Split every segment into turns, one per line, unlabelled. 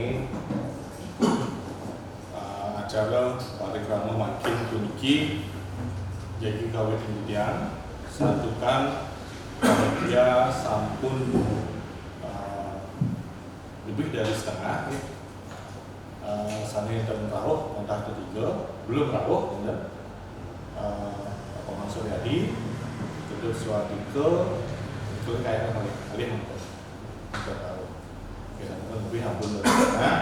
ini acara parikrama makin kunci jadi kawin kemudian satukan dia sampun lebih dari setengah sana yang rawuh entah ketiga belum rawuh dan Pak Mansur Yadi kedua Swadika itu kayaknya kali untuk rawuh lebih hampir dari setengah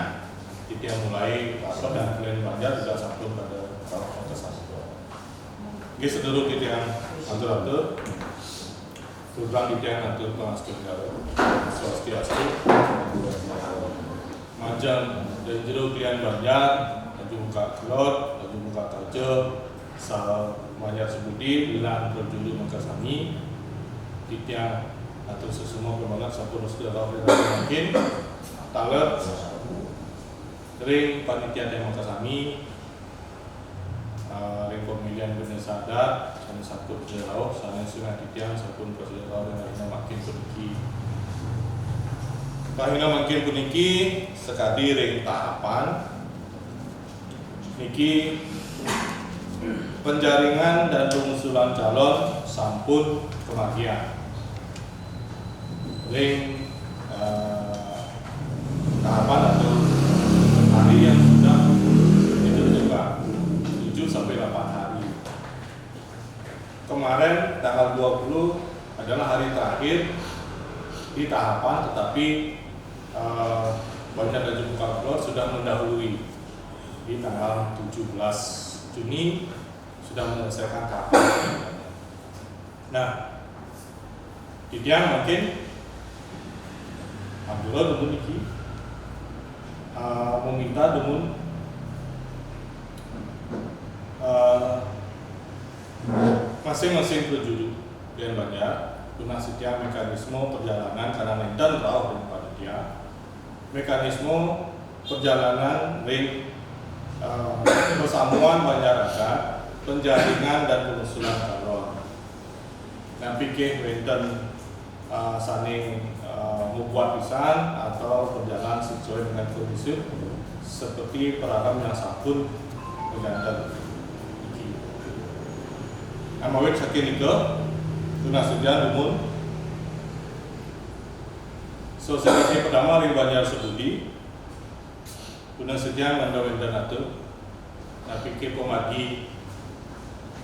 itu yang mulai pasok dan kemudian Banjar juga sampun pada rawuh kontestasi ini seluruh itu yang atur-atur program itu yang atur pengasih Swastiastu macam dan jeruk klien Banjar laju muka kelot laju muka kerja sal Banjar Sebudi bilang berjulu Mangkasami titia atau sesumua perbangan sampun sudah tahu mungkin talet ring panitia yang Mangkasami ring pemilihan benar sadar sana satu jauh sana sungai titia sampun perjalanan dan makin pergi Kahina makin puniki sekali ring tahapan niki penjaringan dan pengusulan calon sampun kematian ring tahapan atau hari yang sudah itu juga 7 sampai 8 hari kemarin tanggal 20 adalah hari terakhir di tahapan tetapi Banjar dan Jembuka Kelot sudah mendahului di tanggal 17 Juni sudah menyelesaikan tahapan. Nah, Didiang mungkin Abdullah Dumun iki meminta Dumun masing-masing berjuru dan Banjar guna setia mekanisme perjalanan karena nenten rawuh dan panitia mekanisme perjalanan ring persamuan Banjaraga penjaringan dan pengusulan calon dan pikir nenten saling membuat pisan atau berjalan sesuai dengan kondisi seperti peragam yang sampun bergantung amawit saking itu guna sejarah Dumun sosialisasi pertama ring Banjar Sebudi guna sejarah mendawin atur nah pikir pemagi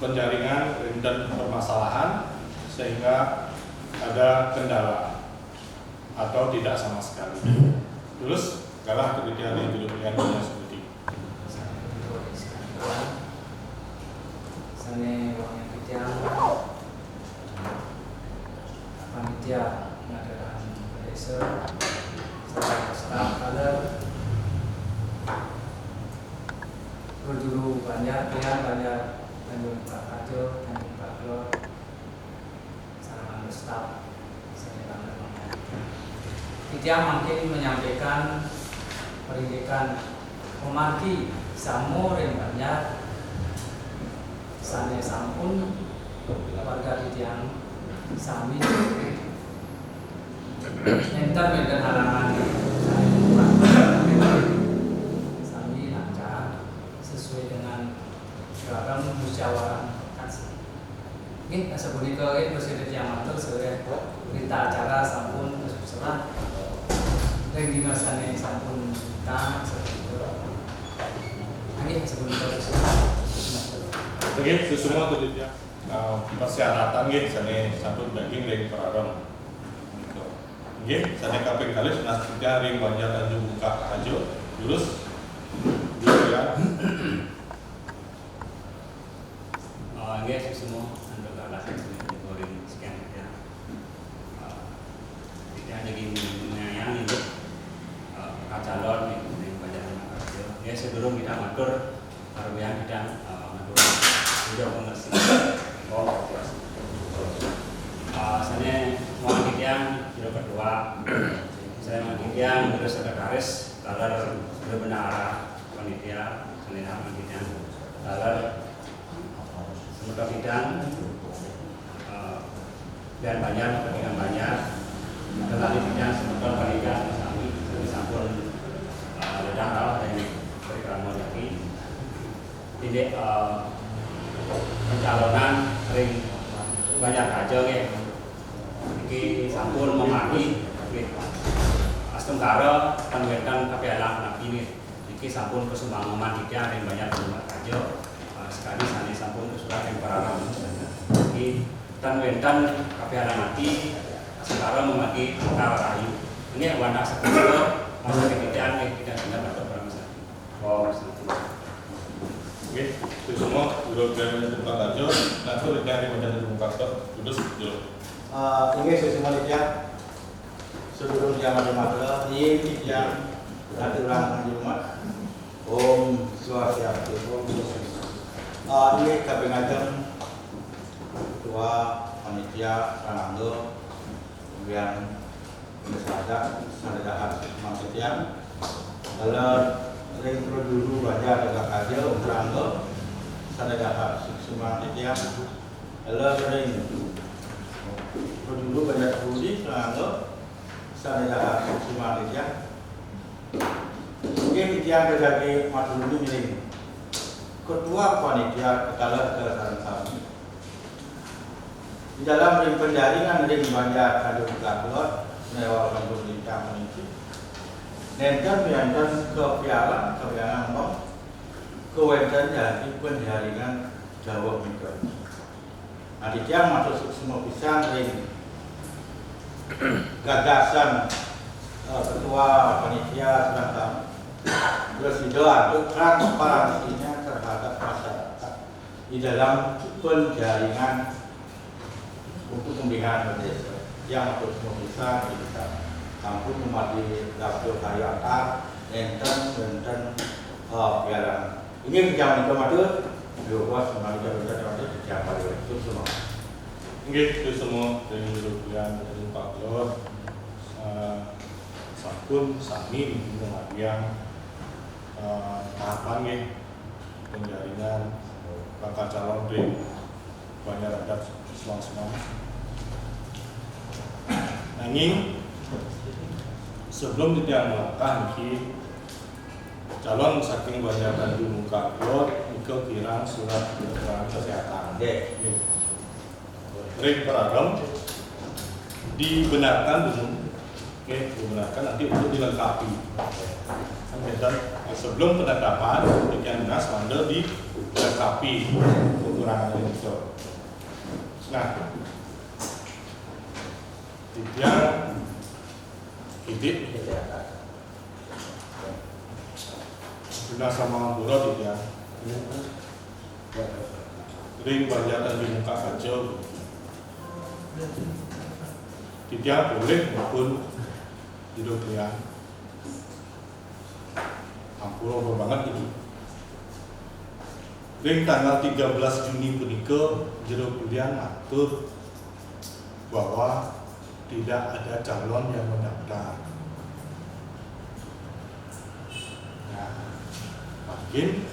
penjaringan dan permasalahan sehingga ada kendala atau tidak sama sekali terus kalah kemudian yang dulu pilihan Banjar Sebudi
sana orangnya kejam panitia mengadakan desa staf kader berjuru Banjar pilihan Banjar dan Pak Kajo dan Pak Kelot sarana staf panitia makin menyampaikan pendidikan memaki samu dan Banjar sana sampun warga Didiang sami enter dengan halangan sami lancar sesuai dengan program musyawarah kasih. Ini sebuah itu Presiden yang matur sebagai berita acara sampun serah dan di masanya sampun kita ini sebuah
Oke, semua itu dia persyaratan gitu, sana sampun daging dari perarong. Oke, sana kaping kali nasibnya ring Banjar dan Jembuka Ajo, lulus, ya.
Oke, semua anda kalah ring sekian ya. Tidak ada gini menyayangi untuk calon ring Banjar dan Ajo. Ya sebelum kita matur, baru yang kita sudah mengerti. Oh, saya mau yang kilo kedua. Saya mau yang terus sekretaris, lalu sudah benar panitia, saya panitia, lalu semoga bidang dan banyak telah bidang semoga panitia kami sampun tanwetan kape anak ini iki sampun kesumbangan kita yang banyak rumah aja sekali sana sampun kesurat yang para iki tanwetan kape anak mati sekarang memaki kata rayu ini warna seperti masa kegiatan yang tidak dapat berangkat. Oh,
oke, itu semua dulu dari tempat aja, nanti dari menjadi tempat terus dulu.
Ini semua dia sebelum dia mati ini yang nanti ulang Jumat. Om Swastiastu. Ini kabengajan ketua panitia Rananggo yang bersahadat sadadahan maksudnya dalam ring dulu baca agak aja Rananggo sadadahan maksudnya dalam ring dulu baca Budi Rananggo sadadahan maksudnya mungkin yang terjadi matu dulu ini ketua panitia kepala kami di dalam ring penjaringan ring banyak ada keluar melewati pemerintah ini nenten ke piala mau kewenangan dari penjaringan Jawa Mikro. Nah, dia masuk semua pisang ring gagasan ketua panitia sedangkan bersidoa untuk transparansinya terhadap masyarakat di dalam penjaringan untuk pembinaan desa yang harus bisa kita kampung umat di dapur kayu akar enten piala ini kerjaan itu matu dua semua kerjaan itu kerjaan itu semua
Itu semua dari bulan dari Pak Lor Sakun Sami kemudian tahapan ya penjaringan bakal calon di banyak adat semua. Nanging sebelum tidak melangkah niki calon saking banyak dan muka klot nike kirang surat keterangan kesehatan. Rek beragam dibenarkan dulu, dibenarkan nanti untuk dilengkapi. Dan sebelum penetapan bagian dinas mandel dilengkapi kekurangan itu. Nah, tidak hidup guna sama buruk tidak ring banyak dan di muka kacau tidak boleh maupun hidup dia ampun banget ini ring tanggal 13 Juni punika jero kuliah atur bahwa tidak ada calon yang mendaftar. Nah, makin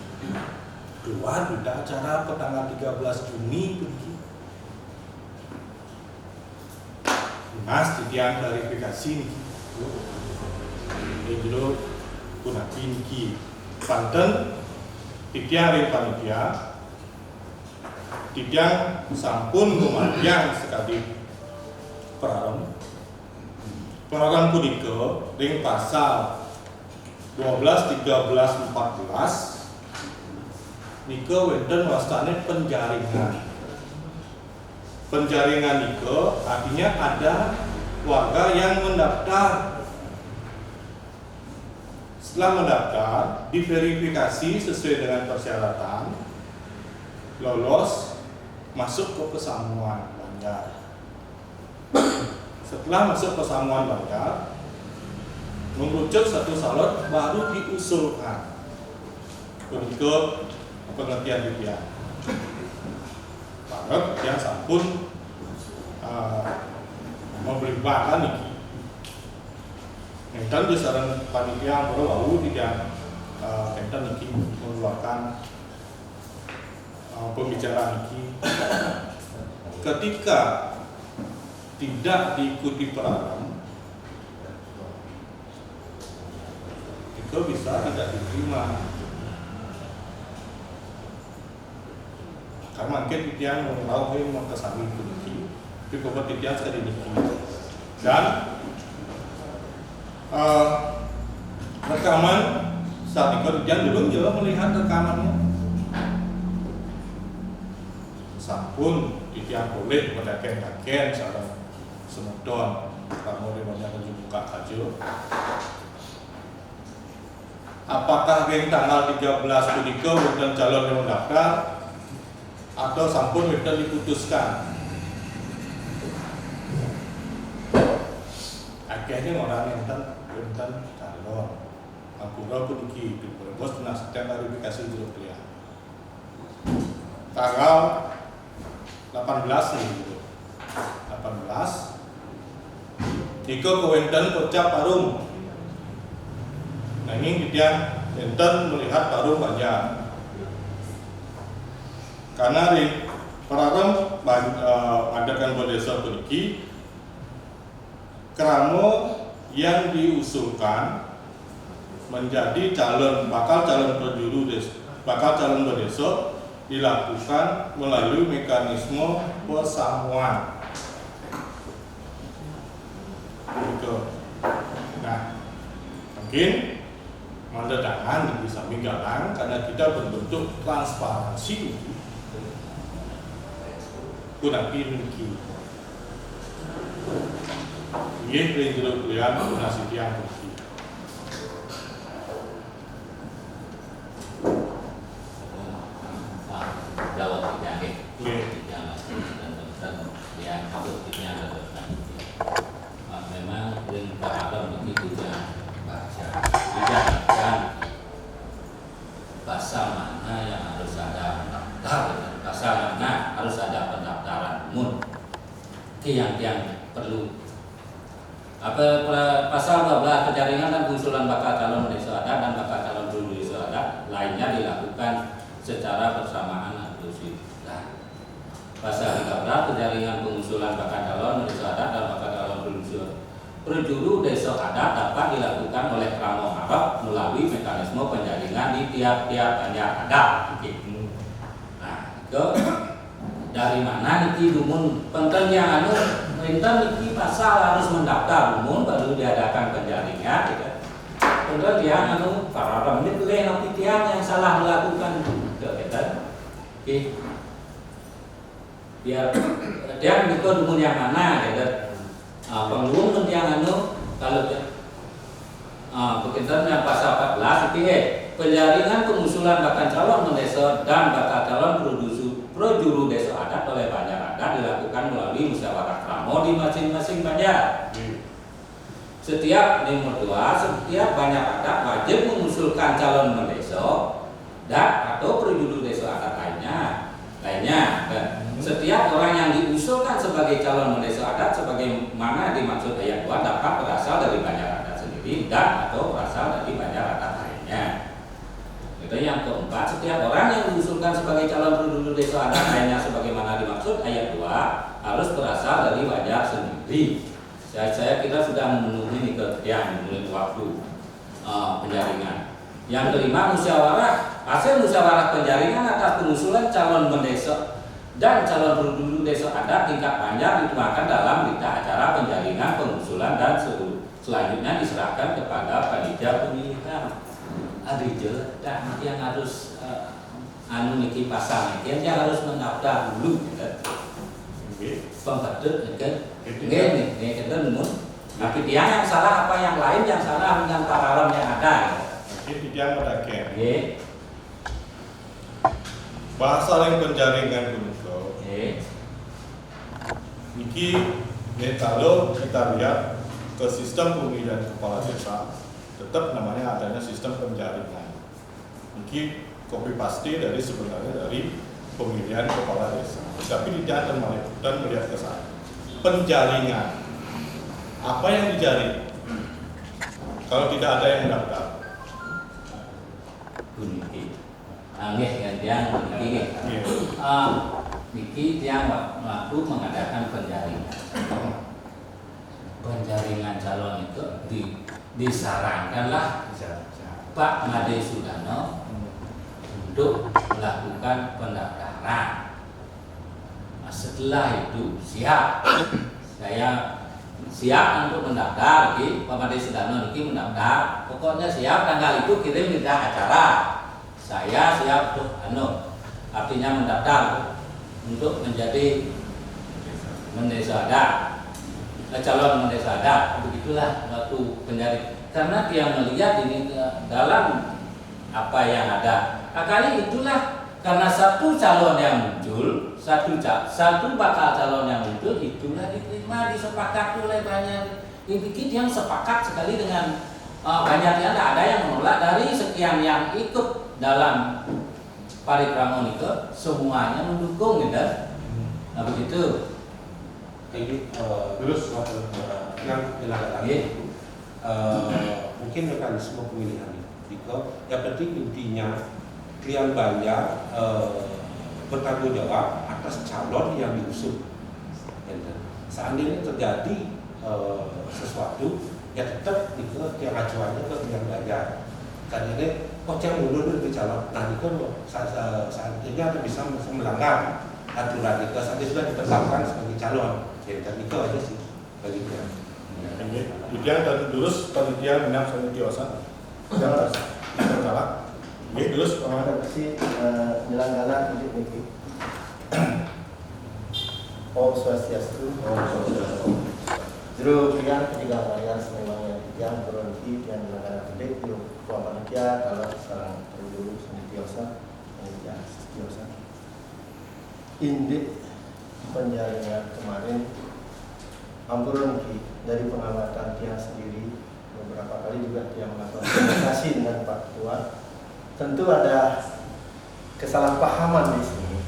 keluar tidak acara ke tanggal 13 Juni begitu. Mas titian klarifikasi ini dulu kuna pinki Banten titian dari panitia titian sampun kematian sekali Perarang punika ring pasal 12, 13, 14 nika wonten wastane penjaringan. Penjaringan nika artinya ada warga yang mendaftar. Setelah mendaftar, diverifikasi sesuai dengan persyaratan, lolos masuk ke pesamuan Banjar. Setelah masuk pesamuan Banjar, mengerucut satu salon baru diusulkan untuk pengertian demikian. Karena yang sampun memberikan ini. Enten disaran panitia baru tidak enten ini mengeluarkan pembicaraan ini. Ketika tidak diikuti perarang, itu bisa tidak diterima. Karena mungkin titian mau kesami kunci, tapi kalau titian sekali niki. Dan rekaman saat ikut ujian dulu juga melihat rekamannya. Sampun tidak boleh mendaken-daken sareng semedon kamu dimana buka aja. Apakah yang tanggal 13 punika wonten calon yang mendaftar atau sampun wonten diputuskan? Akhirnya orang yang wonten calon. Ampura puniki Bos sedang klarifikasi dulu ya. Tanggal 18 nih gitu. 18 Niko kewenten kocap Parung. Nah ini dia enten melihat Parung banyak. Karena di Pararem adakan desa puniki keramo yang diusulkan menjadi bakal calon berdesa dilakukan melalui mekanisme persamuan. Gitu. Nah, mungkin mandatangan bisa menggalang karena kita berbentuk transparansi guna pinki. Ini rindu kuliah donasi tiang pinki.
Jawab tidak yang produktifnya memang pada begitu ya baca tidak dan pasal mana yang harus ada pasal mana harus ada pendaftaran umum yang perlu pasal 12 penjaringan dan pengusulan bakal calon desa adat dan bakal calon dulu desa adat lainnya dilakukan secara bersamaan atau sila. Pasal 13 penjaringan pengusulan bakal calon desa adat dan bakal calon berjuru desa adat dapat dilakukan oleh Kramo Arab melalui mekanisme penjaringan di tiap-tiap banjar adat. Nah, itu dari mana niki dumun penting yang enten niki pasal harus mendaftar dumun baru diadakan penjaringan. Penting yang para orang ini boleh nanti tiang yang salah melakukan oke. Biar dia itu dumun yang mana gitu. Pengelum yang kalau berkaitan pasal 14 itu penjaringan pengusulan bakal calon desa dan bakal calon projuru desa adat oleh banjar adat dilakukan melalui musyawarah kramo di masing-masing banjar. Setiap banjar adat wajib mengusulkan calon desa dan atau projuru desa adat lainnya. Setiap orang yang diusulkan sebagai calon desa adat sebagaimana dimaksud ayat 2 dapat berasal dari banjar adat sendiri dan atau berasal dari banjar adat lainnya. Itu yang keempat, setiap orang yang diusulkan sebagai calon penduduk desa adat lainnya sebagaimana dimaksud ayat 2 harus berasal dari banjar sendiri. Saya kira sudah memenuhi yang waktu penjaringan. Yang kelima, hasil musyawarah penjaringan atas pengusulan calon mendesa dan calon penduduk desa adat tingkat banjar dituangkan dalam berita acara penjaringan pengusulan dan selanjutnya diserahkan kepada panitia pemilihan. Adil dan yang harus niki pasang yang harus mendaftar dulu pembedut kan ini kita nemu tapi dia yang salah apa yang lain yang salah dengan pararam yang ada
jadi dia mendaken bahasa yang penjaringan dulu niki kalau kita lihat ke sistem pemilihan kepala desa tetap namanya adanya sistem penjaringan. Mungkin copy paste sebenarnya dari pemilihan kepala desa. Tapi tidak dan melihat ke sana. Penjaringan. Apa yang dijaring? Kalau tidak ada yang mendaftar.
Niki. Nggih gantian niki. Niki tiang waktu mengadakan penjaringan. Penjaringan calon itu disarankanlah Pak Made Sudano untuk melakukan pendaftaran. Nah, setelah itu siap saya siap untuk mendaftar, Pak Sedano niki mendaftar. Pokoknya siap tanggal itu kirim berita acara. Saya siap untuk artinya mendaftar untuk menjadi mendesa adat, calon mendesa adat. Begitulah waktu penjaring. Karena dia melihat ini dalam apa yang ada. Kali itulah karena satu calon yang muncul, satu bakal calon yang muncul, itulah diterima, disepakati oleh banyak. Ini yang sepakat sekali dengan banyak yang ada yang menolak dari sekian yang ikut dalam parikrama nike, semuanya mendukung, gitu. Nah begitu.
Ini terus yang dilakukan lagi. Mungkin mekanisme pemilihan itu. Yang penting intinya klien bayar bertanggung jawab atas calon yang diusung. Seandainya terjadi sesuatu, ya tetap itu yang acuannya ke klien bayar. Karena ini, yang mundur dari calon, nah itu saatnya bisa melanggar aturan itu saat sudah ditetapkan sebagai calon. Jadi itu aja sih baginya.
Kemudian tadi terus penelitian minang sanitiosa yang terkalah. Terus
si penyelenggara ini Om Swastiastu. Juru pilihan ketiga layar sememangnya yang berhenti yang dilakukan gede yuk panitia kalau sekarang dulu sanitiosa ya sanitiosa. Indik penjaringan kemarin ampuran dari pengamatan dia sendiri beberapa kali juga dia melakukan komunikasi dengan Pak Ketua. Tentu ada kesalahpahaman di sini.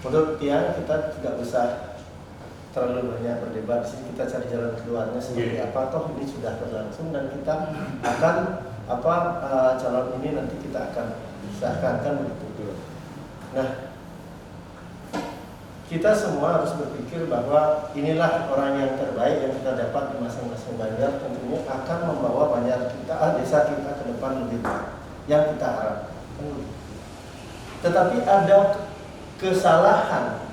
Menurut dia kita tidak usah terlalu banyak berdebat di sini, kita cari jalan keluarnya seperti apa. Toh ini sudah berlangsung dan kita akan calon ini nanti kita akan sahkan begitu. Nah, kita semua harus berpikir bahwa inilah orang yang terbaik yang kita dapat di masing-masing banjar, tentunya akan membawa banjar kita, desa kita ke depan lebih baik yang kita harapkan. Tetapi ada kesalahan,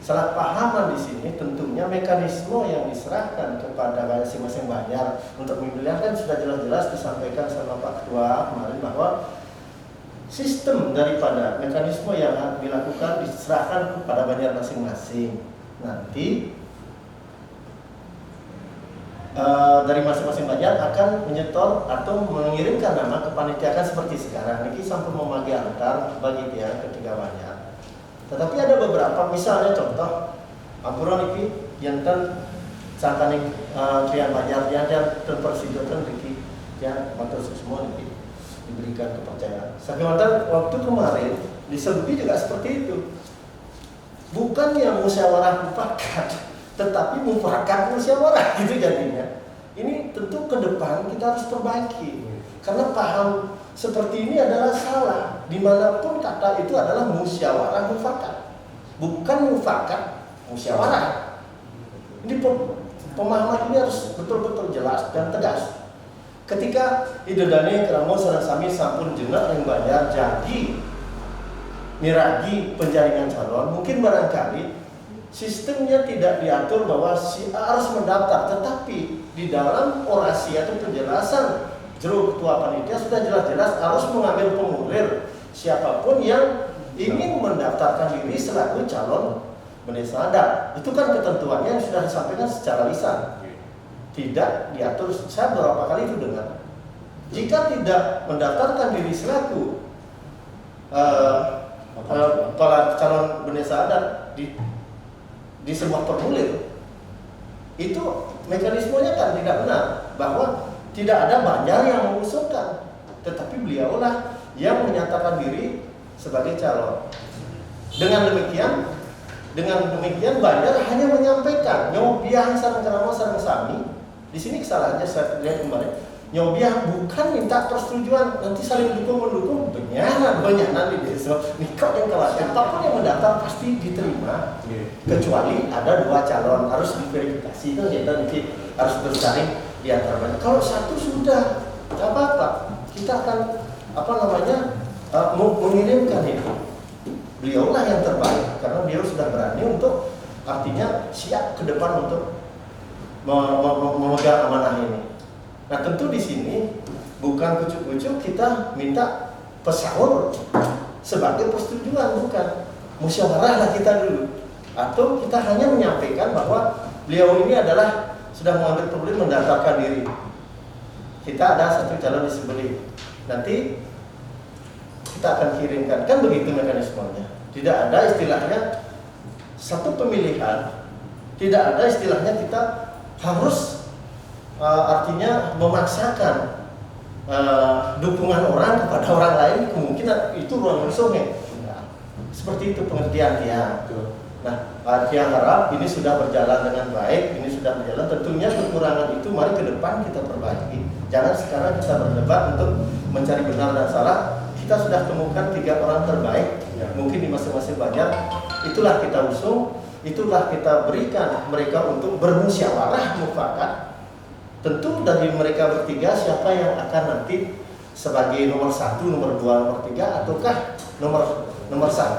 salah pahaman di sini. Tentunya mekanisme yang diserahkan kepada masing-masing banjar untuk memilih kan sudah jelas-jelas disampaikan sama Pak Ketua kemarin bahwa sistem daripada mekanisme yang dilakukan diserahkan kepada banjar masing-masing. Nanti dari masing-masing banjar akan menyetor atau mengirimkan nama ke panitia kan seperti sekarang. Ini sampai memanggil antar bagi dia ketiga banjar. Tetapi ada beberapa, misalnya contoh ampuran ini yang sangkani krian banjar yang terpersidokan ini yang matur semua ini diberikan kepercayaan. Sebenarnya waktu kemarin di Selbi juga seperti itu. Bukan yang musyawarah mufakat, tetapi mufakat musyawarah gitu jadinya. Ini tentu ke depan kita harus perbaiki. Karena paham seperti ini adalah salah. Dimanapun kata itu adalah musyawarah mufakat, bukan mufakat musyawarah. Ini pemahaman ini harus betul-betul jelas dan tegas. Ketika idedane keramo sareng sami sampun jenak ring banjar jadi miragi penjaringan calon, mungkin barangkali sistemnya tidak diatur bahwa si A harus mendaftar, tetapi di dalam orasi atau penjelasan juru ketua panitia sudah jelas-jelas harus mengambil formulir siapapun yang ingin mendaftarkan diri selaku calon mendesa adat. Itu kan ketentuannya yang sudah disampaikan secara lisan. Tidak diatur. Saya beberapa kali itu dengar. Jika tidak mendaftarkan diri selaku calon mendesa adat di sebuah formulir, itu mekanismenya kan tidak benar, bahwa tidak ada banjar yang mengusulkan, tetapi beliaulah yang menyatakan diri sebagai calon. Dengan demikian banjar hanya menyampaikan nyobiah sareng kerama sareng sami. Di sini kesalahannya saya lihat kemarin. Nyobiah bukan minta persetujuan, nanti saling mendukung banyak di desa. Nikah yang kalah, siapapun yang mendaftar pasti diterima, kecuali ada 2 calon harus diverifikasi kan, kita nanti harus bersaing di antara banyak. Kalau satu sudah, tidak apa-apa, kita akan mengirimkan itu. Beliaulah yang terbaik karena beliau sudah berani untuk artinya siap ke depan untuk memegang amanah ini. Nah tentu di sini bukan kucuk-kucuk kita minta pesaur sebagai persetujuan, bukan. Musyawarahlah kita dulu. Atau kita hanya menyampaikan bahwa beliau ini adalah sudah mengambil problem mendaftarkan diri. Kita ada satu calon disebeli. Nanti kita akan kirimkan, kan begitu mekanismenya. Tidak ada istilahnya satu pemilihan, tidak ada istilahnya kita harus artinya memaksakan dukungan orang kepada orang lain, kemungkinan itu ruang musuhnya. Nah, seperti itu pengertian dia. Nah, dia harap ini sudah berjalan dengan baik, ini sudah berjalan. Tentunya kekurangan itu mari ke depan kita perbaiki. Jangan sekarang kita berdebat untuk mencari benar dan salah. Kita sudah temukan 3 orang terbaik, mungkin di masing-masing banyak. Itulah kita usung, itulah kita berikan mereka untuk bermusyawarah mufakat. Tentu dari mereka bertiga siapa yang akan nanti sebagai nomor 1, nomor 2, nomor 3, ataukah nomor 1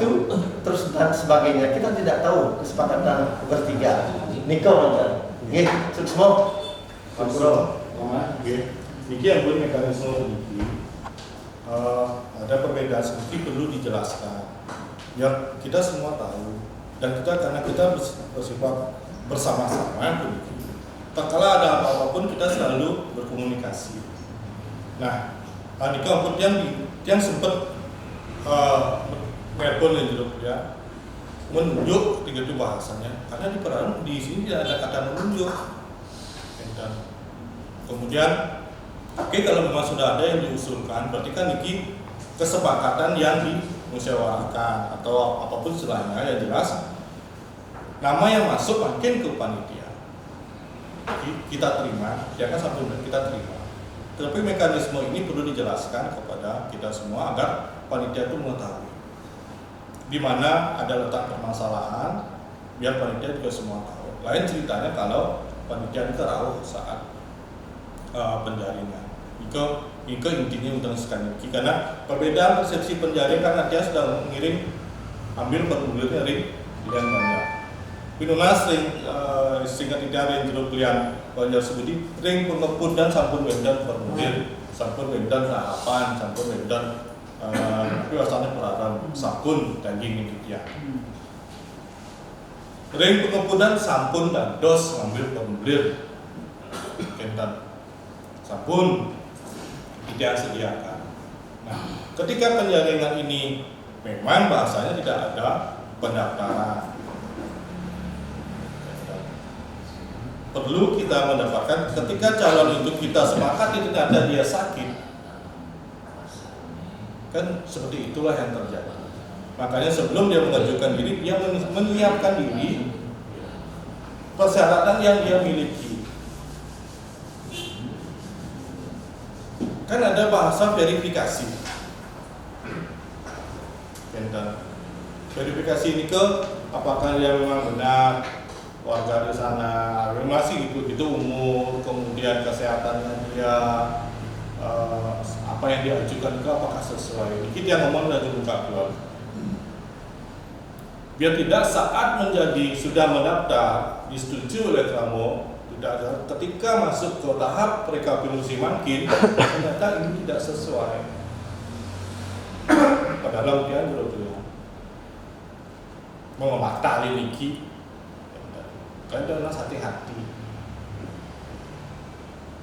terus dan sebagainya, kita tidak tahu kesepakatan bertiga. Niko mantan, nggih, sukses.
Niki yang pun mekanisme niki ada perbedaan sedikit perlu dijelaskan. Ya kita semua tahu dan karena kita bersifat bersama-sama, tak kala ada apa-apapun kita selalu berkomunikasi. Nah, Niko pun yang sempat telepon dan juga ya menunjuk begitu bahasanya, karena di peran di sini tidak ada kata menunjuk. Dan kemudian oke, kalau memang sudah ada yang diusulkan, berarti kan ini kesepakatan yang dimusyawarahkan atau apapun istilahnya, yang jelas nama yang masuk makin ke panitia kita terima, ya kan, satu kita terima. Tapi mekanisme ini perlu dijelaskan kepada kita semua agar panitia itu mengetahui di mana ada letak permasalahan, biar panitia juga semua tahu. Lain ceritanya kalau panitia itu rawuh saat penjaringan. Itu intinya untuk sekali, karena perbedaan persepsi penjaring karena dia sudah mengirim ambil formulir dari pilihan banyak. Pinuna singkat tidak yang jeruk pilihan banyak sebudi ring pengeput dan sampun wendan formulir, sampun wendan tahapan, sampun wendan tapi asalnya perarang sampun daging itu dia. Ring pengepudan sampun dan dos ngambil formulir, kentan sampun tidak sediakan. Nah, ketika penjaringan ini memang bahasanya tidak ada pendaftaran, perlu kita mendapatkan ketika calon itu kita sepakati ternyata dia sakit. Kan seperti itulah yang terjadi. Makanya sebelum dia mengajukan diri, dia menyiapkan diri persyaratan yang dia miliki. Kan ada bahasa verifikasi. Verifikasi ini ke apakah dia memang benar warga di sana, masih itu umur, kemudian kesehatannya dia, apa yang diajukan itu apakah sesuai. Kita yang ngomong dari muka keluar. Biar tidak saat menjadi sudah mendaftar disetujui oleh Tramo, tidak ada, ketika masuk ke tahap rekapitulasi makin ternyata ini tidak sesuai. Padahal dia dulu mau membatalkan niki, kan harus hati-hati.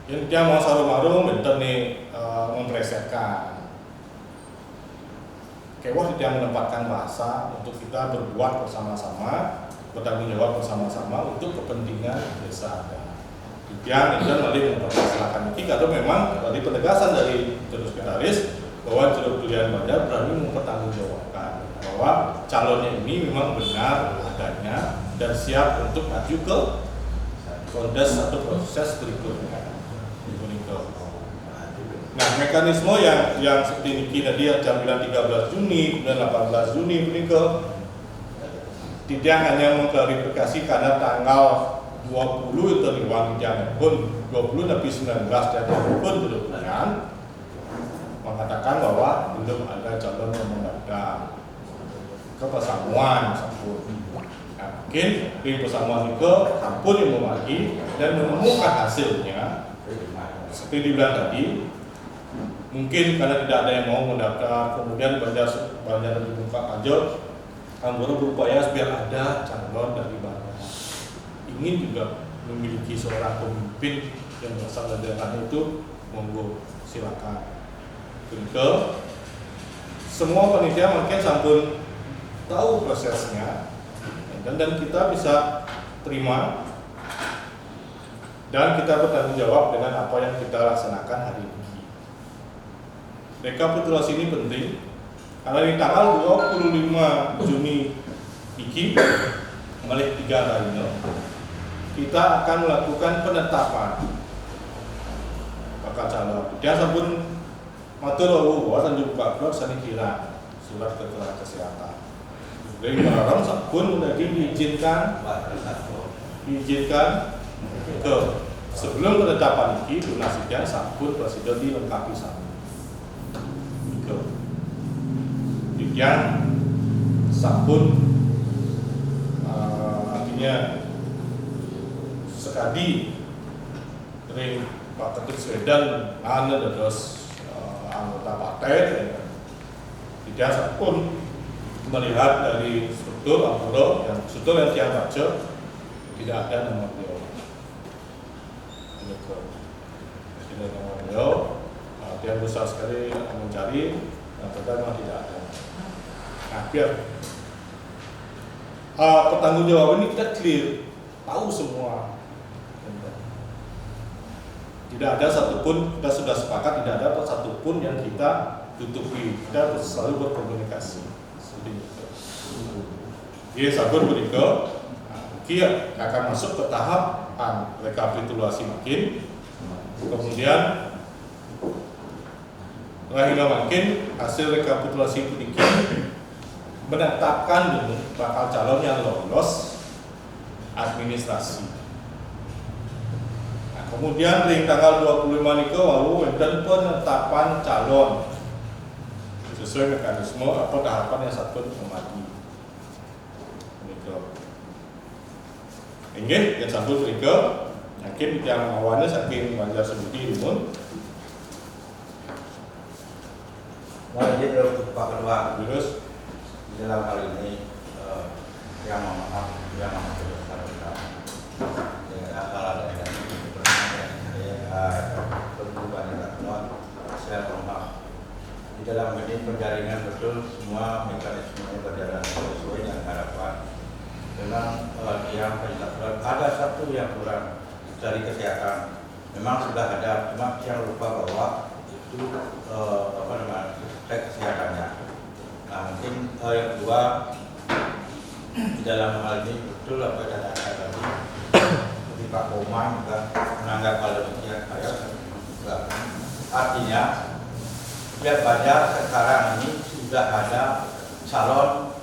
Yang dia mau saru-maru bentar nih mempresetkan. Kewah dia menempatkan bahasa untuk kita berbuat bersama-sama, bertanggung jawab bersama-sama untuk kepentingan desa. Yang melalui mempermasalahkan ini kalau memang dari penegasan dari terus sekretaris bahwa jeruk pilihan banyak berani mempertanggungjawabkan bahwa calonnya ini memang benar adanya dan siap untuk maju ke kontes atau proses berikutnya. Nah, mekanisme yang seperti ini dia jaminan 13 Juni dan 18 Juni berikut tidak hanya mengklarifikasi karena tanggal 20 itu diwang jangan pun 20 tapi 19 dan pun berlebihan mengatakan bahwa belum ada calon yang mendaftar ke pesamuan. Nah, mungkin ring persamaan itu sampun yang membagi dan menemukan hasilnya seperti dibilang tadi, mungkin karena tidak ada yang mau mendaftar, kemudian banyak dibuka aja, Anggota berupaya biar ada calon dari Banjar. Ingin juga memiliki seorang pemimpin yang berasal dari daerahnya itu, monggo silakan. Kedua, semua panitia mungkin sampun tahu prosesnya dan kita bisa terima dan kita bertanggung jawab dengan apa yang kita laksanakan hari ini. Rekapitulasi ini penting karena di tanggal 25 Juni ini oleh 3 hari ini kita akan melakukan penetapan bakal calon. Dia sampun matur bahwa dan juga keluar sani kira surat keterangan kesehatan. Dari barang sampun diizinkan ke sebelum penetapan ini donasinya sampun presiden dilengkapi sampun. Yang sampun artinya sekali ring Pak Ketut Sweden anda terus anggota partai tidak sampun melihat dari struktur yang tiang baca tidak ada nama beliau. Tidak nama beliau, dia berusaha sekali mencari, ternyata tidak ada. Nah, biar pertanggungjawaban ini kita clear, tahu semua. Tidak ada satupun, kita sudah sepakat tidak ada satupun yang kita tutupi. Kita selalu berkomunikasi. Jadi sabar berikut, kita akan masuk ke tahap rekapitulasi makin, kemudian hingga makin hasil rekapitulasi sedikit menetapkan dulu bakal calon yang lolos administrasi. Nah, kemudian ring tanggal 25 niku lalu dan penetapan calon sesuai mekanisme atau tahapan yang satu memagi. Inggih, yang sambut mereka, yakin yang awalnya saking Banjar Sebudi Rimun.
Wajib Pak Ketua,
Terus
dalam hal ini yang maaf besar kita dengan asal ada yang pertumbuhan yang kuat, saya maaf. Di dalam ini penjaringan betul semua mekanismenya berjalan sesuai dengan harapan. Memang yang pencatat ada satu yang kurang dari kesehatan. Memang sudah ada, cuma yang lupa bahwa itu kesehatannya. Nah mungkin yang kedua di dalam hal ini betul apa yang ada tadi seperti Pak Komang juga menanggap hal demikian. Artinya biar Banjar sekarang ini sudah ada calon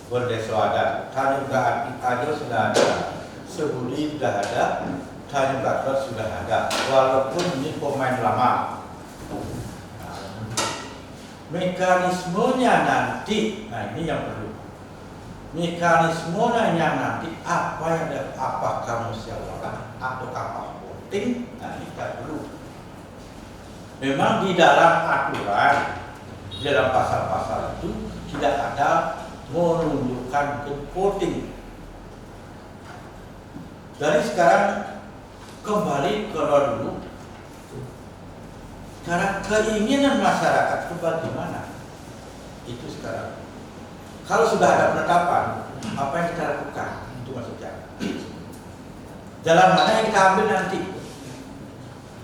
berdesa adat, Tanjung Ajo sudah ada, Sebudi sudah ada, Tanjung Batot sudah ada, walaupun ini pemain lama. Mekanismenya nanti, nah ini yang perlu. Mekanismenya nanti apa yang ada, apakah musyawarah atau apa voting, nah ini tak perlu. Memang di dalam aturan, di dalam pasal-pasal itu tidak ada menunjukkan ke voting. Dari sekarang kembali ke dulu. Karena keinginan masyarakat itu bagaimana? Itu sekarang. Kalau sudah ada penetapan, apa yang kita lakukan? Itu maksudnya. Jalan mana yang kita ambil nanti?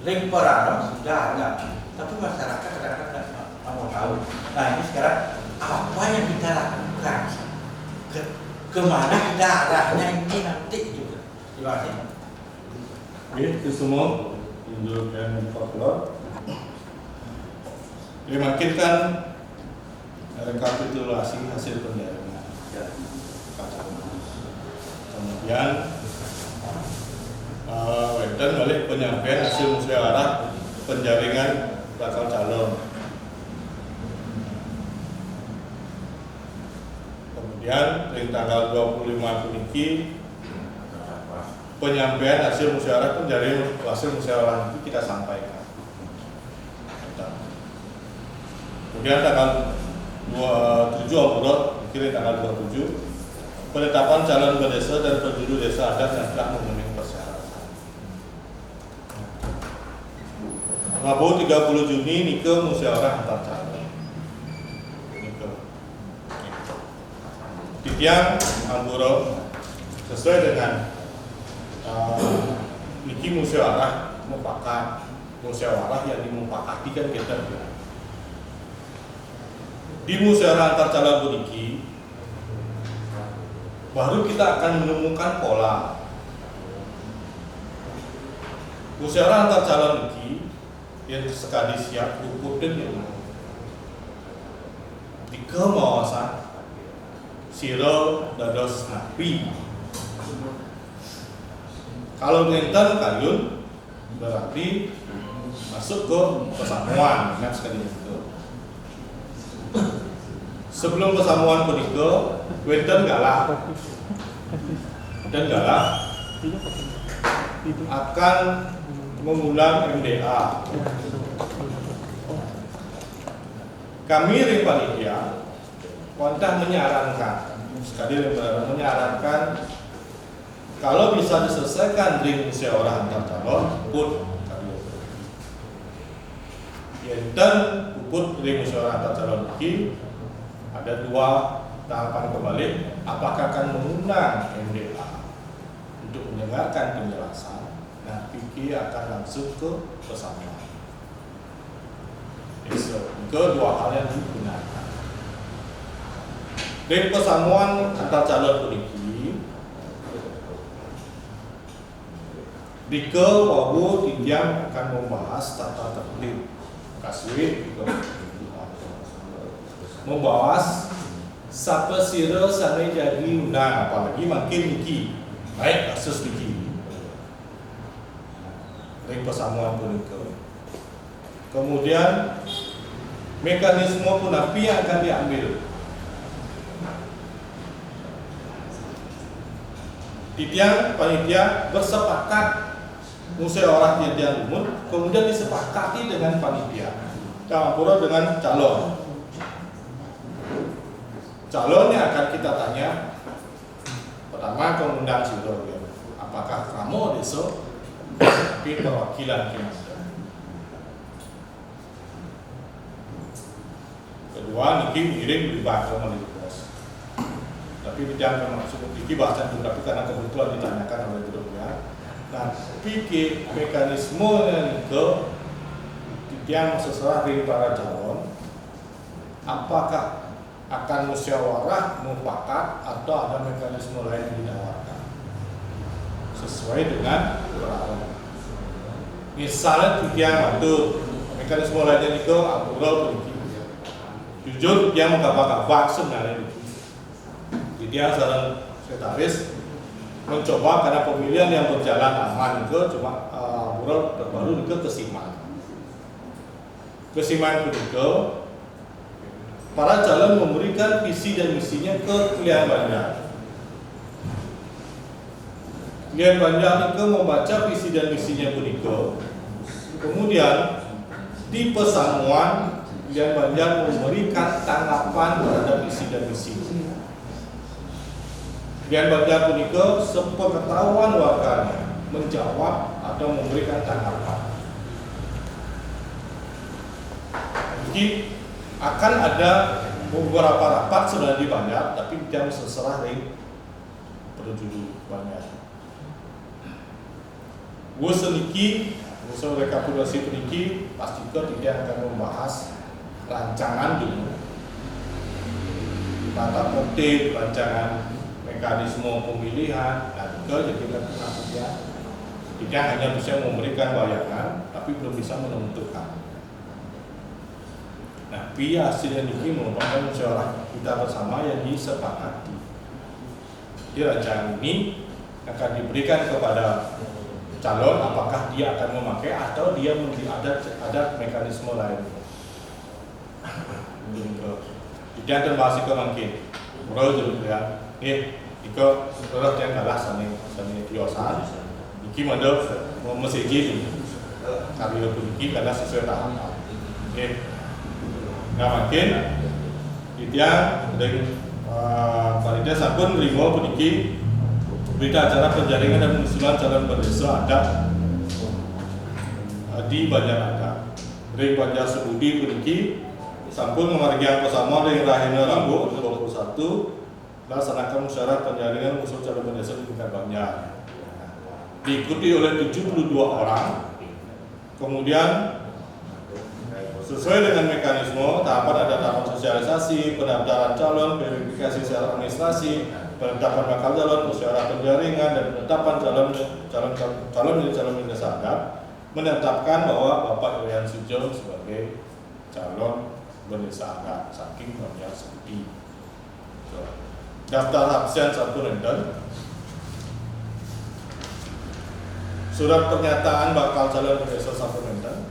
Link perang sudah ada, tapi masyarakat kadang-kadang tidak mau tahu. Nah ini sekarang apa yang kita lakukan? Kemana kita arahnya ini nanti juga? Terima kasih.
itu semua induk dan folklore. Dimakinkan rekapitulasi hasil penjaringan. Kemudian dan balik penyampaian hasil musyawarah penjaringan bakal calon. Kemudian ring tanggal 25 ini penyampaian hasil musyawarah pun dari hasil musyawarah itu kita sampaikan. Kemudian tanggal 7 Oktober, kira tanggal 27, penetapan calon desa dan penduduk desa adat yang telah memenuhi persyaratan. Rabu 30 Juni nike musyawarah antar calon. Nike. Titiang Anggoro sesuai dengan niki musyawarah mufakat, musyawarah yang dimufakati kan kita bilang. Di musyawarah antar calon puniki baru kita akan menemukan pola. Musyawarah antar calon puniki yang sekali siap hukum dan yang di kemawasan siro dados napi. Kalau ngenten kayun berarti masuk ke persamuan, ingat sekali itu. Sebelum persamuan punika, wenten galah dan galah akan mengulang MDA. Kami dari panitia wantah menyarankan, sekali menyarankan kalau bisa diselesaikan ring musyawarah antar calon pun yenten puput ring musyawarah antar calon ini ada dua tahapan kembali, apakah akan mengundang MDA untuk mendengarkan penjelasan. Nah, PK akan langsung ke persamuan. Kedua hal yang digunakan. Dari persamuan antar calon puniki, Dike Wabu Tinjang akan membahas tata tertib kasih membahas siapa sira sampai jadi undang, apalagi makin niki baik kasus niki dari persamuan punika. Kemudian mekanisme punapi yang akan diambil. Titiang panitia bersepakat musyawarah titiang umum, kemudian disepakati dengan panitia, campur dengan calon. Calon yang akan kita tanya pertama mengundang siro, apakah kamu desa tapi perwakilan kita. Kedua, niki mengirim dibahas oleh bos. Tapi jangan termasuk niki bahasan itu, tapi karena kebetulan ditanyakan oleh grupnya. Nah, pikir mekanisme yang itu yang sesuai dengan para calon, apakah akan musyawarah mufakat atau ada mekanisme lain yang ditawarkan sesuai dengan peraturan. Misalnya yang itu mekanisme lainnya itu apural begini. Jujur dia menggapak-gapak sebenarnya itu. Jadi dia saran sekretaris mencoba karena pemilihan yang berjalan aman itu cuma apural terbaru itu kesiman. Kesiman itu para calon memberikan visi dan misinya ke Klian Banjar. Klian Banjar itu membaca visi dan misinya Puniko. Kemudian di persamuan Klian Banjar memberikan tanggapan terhadap visi dan misi. Klian Banjar Puniko sepengetahuan warganya menjawab atau memberikan tanggapan. Jadi akan ada beberapa rapat sudah dibanyak, tapi jam seserah dari penduduk banyak. Seniki, usul rekapitulasi peniki, pastikan tidak akan membahas rancangan dulu, tata tertib, rancangan mekanisme pemilihan, dan juga jadi nantinya tidak hanya bisa memberikan bayangan, tapi belum bisa menentukan. Nah, via hasil ini merupakan musyawarah kita bersama yang disepakati. Di rancangan ini akan diberikan kepada calon apakah dia akan memakai atau dia ada mekanisme lain. Tidak termasuk mungkin. Bro juga ya. Ini jika orang yang kalah sani kiosan Iki mandel mesiji kali puniki karena sesuai tahapan. Oke. Nah makin Itiang dengan panitia sampun nerima puniki berita acara penjaringan dan pengusulan calon berdesa adat di Banjarnegara. Ring Banjar Sebudi puniki sampun memargian bersama dengan Rahina Rambo 21 melaksanakan musyawarah penjaringan usul calon berdesa di tingkat Banjar. Diikuti oleh 72 orang. Kemudian sesuai dengan mekanisme tahapan ada tahapan sosialisasi, pendaftaran calon, verifikasi secara administrasi, penetapan bakal calon, musyawarah penjaringan dan penetapan calon berdesa adat, menetapkan bahwa Bapak Irian Sujo sebagai calon berdesa adat saking Banjar Sebudi. Daftar absen satu render. Surat pernyataan bakal calon berdesa satu render.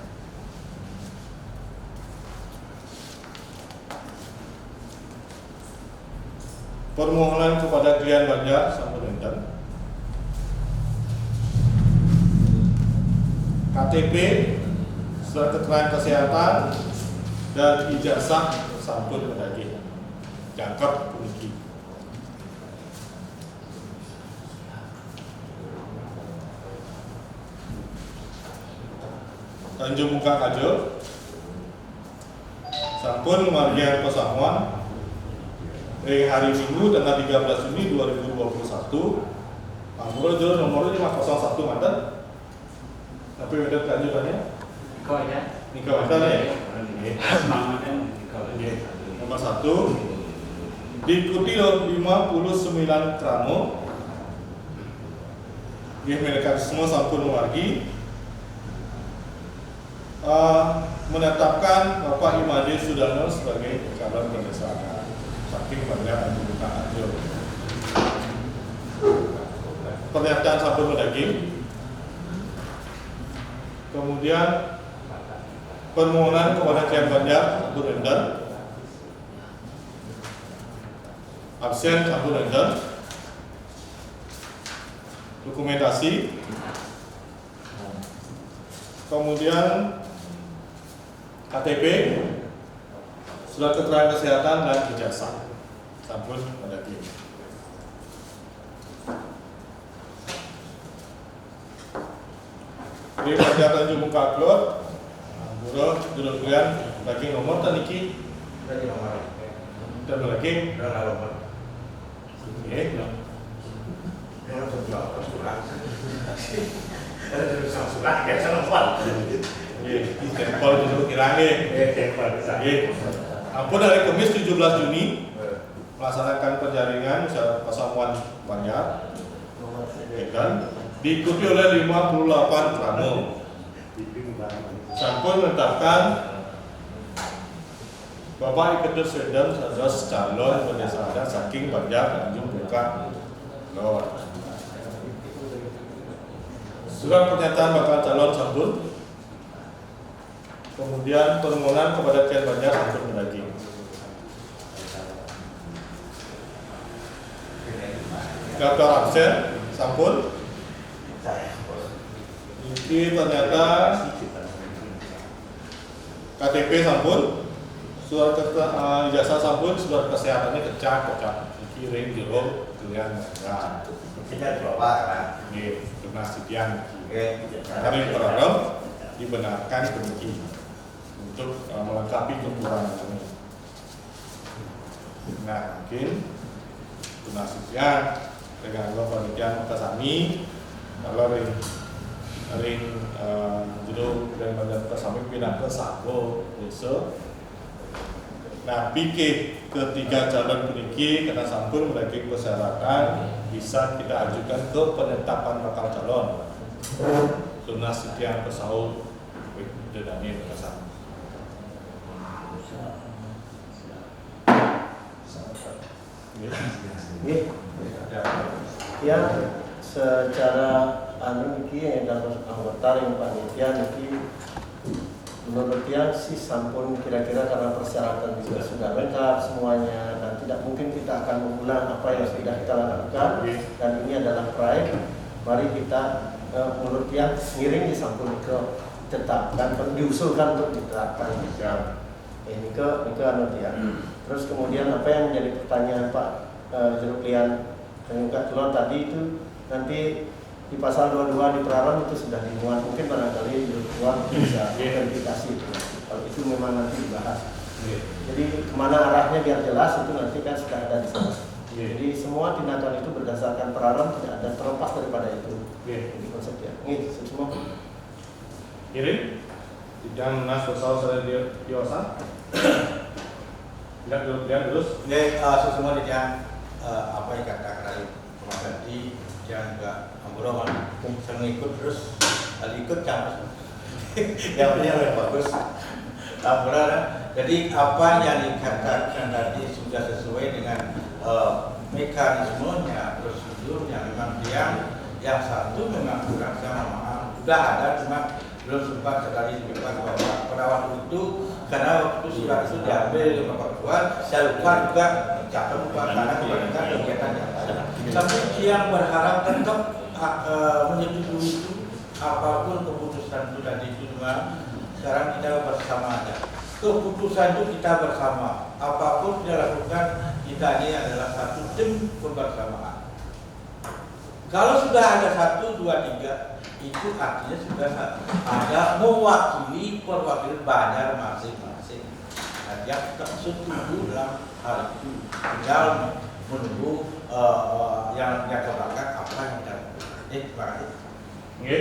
Permohonan kepada klien Banjar satu render. KTP, surat keterangan kesehatan dan ijazah sampun mendaki. Jangkep puniki. Tanjung Muka Kajo sampun memargian pesangon hari Minggu tanggal 13 Juni 2021. Ampun jero nomornya 501 mantan. Tapi ada kanjurannya?
Kau ya?
Nikah mantan ya?
Semangatnya
Nomor 1 diikuti oleh 59 kramo. Dia mekanisme sampun memargi. Menetapkan Bapak Imade Sudarno sebagai calon berdesa adat saking Banjar Tanjung Muka Kajo. Pernyataan sampun mendaging. Kemudian permohonan kepada klien Banjar sampun render. Absen sampun render. Dokumentasi. Kemudian KTP, surat keterangan kesehatan dan ijazah sampun mendaki. Ini Banjar Tanjung Muka Kajo, buruh duduk kalian bagi nomor taniki.
Dari nomor.
Dan lagi.
Dari nomor.
Oke.
Yang terjual surat. Ada tulisan surat ya sama.
Tempel dulu kiranya. Ampun dari Kamis 17 Juni melaksanakan penjaringan pesamuan Banjar dan diikuti oleh 58 kramo. Sampun menetapkan Bapak Ikedus Sweden sebagai calon berdesa adat saking Banjar Tanjung Muka Kajo. Surat pernyataan bakal calon sampun. Kemudian permohonan kepada klien Banjar sampun mendaki. Daftar absen sampun. Ini ternyata KTP sampun, surat ijazah sampun, surat kesehatannya kecak. Kirim jero klien Banjar.
Tidak coba kan.
Ini donasian. Kami berharap dibenarkan demikian untuk melengkapi kekurangan ini. Nah, mungkin donasian dengan panitia Mekasami kalau ring judul dan badan Mekasami pindah ke Sago desa. Nah, pikir ketiga calon puniki karena sampun memiliki persyaratan bisa kita ajukan ke penetapan bakal calon. Donasian pesawat Daniel Mekasami.
Ya, secara niki yang dalam anggota yang panitia niki menurut dia sih sampun kira-kira karena persyaratan juga sudah lengkap semuanya dan tidak mungkin kita akan mengulang apa yang sudah kita lakukan dan ini adalah proyek. Mari kita menurut yang ngiring disampun ke tetapkan, diusulkan untuk diterapkan.
Ya.
Ini ke anu ya. Terus kemudian apa yang menjadi pertanyaan Pak Jeruk Lian Tanjung Telur tadi itu nanti di pasal 22 di Perarang itu sudah dimuat, mungkin barangkali Jeruk Lian bisa verifikasi itu. Kalau itu memang nanti dibahas. Jadi kemana arahnya biar jelas itu nanti kan sudah ada di sana. Jadi semua tindakan itu berdasarkan Perarang, tidak ada terlepas daripada itu. Jadi konsepnya. Ini semua.
Kirim, tidak nas pasal saya diosa. Lihat terus.
Jadi semua dia apa yang kata tadi yang enggak ambrol saya mengikut terus ikut campur. Yang bagus. Ambrol. Jadi apa yang dikatakan tadi sudah sesuai dengan mekanismenya, prosedurnya. Memang yang satu memang kurang sama, sudah ada cuma belum sempat sekali dibilang bahwa pada waktu itu karena waktu surat itu diambil oleh Bapak Ketua, saya lupa juga catat lupa karena kebanyakan kegiatan yang ada. Tapi yang berharap tetap menyetujui itu apapun keputusan itu tadi itu cuma sekarang kita bersama aja. Keputusan itu kita bersama. Apapun kita lakukan, kita ini adalah satu tim kebersamaan. Kalau sudah ada 1, 2, 3, itu artinya sudah ada mewakili perwakilan Banjar masing-masing. Nah, yang tersetuju dalam hal itu tinggal menunggu yang keberangkat apa yang kita lakukan. Terima kasih.
Oke.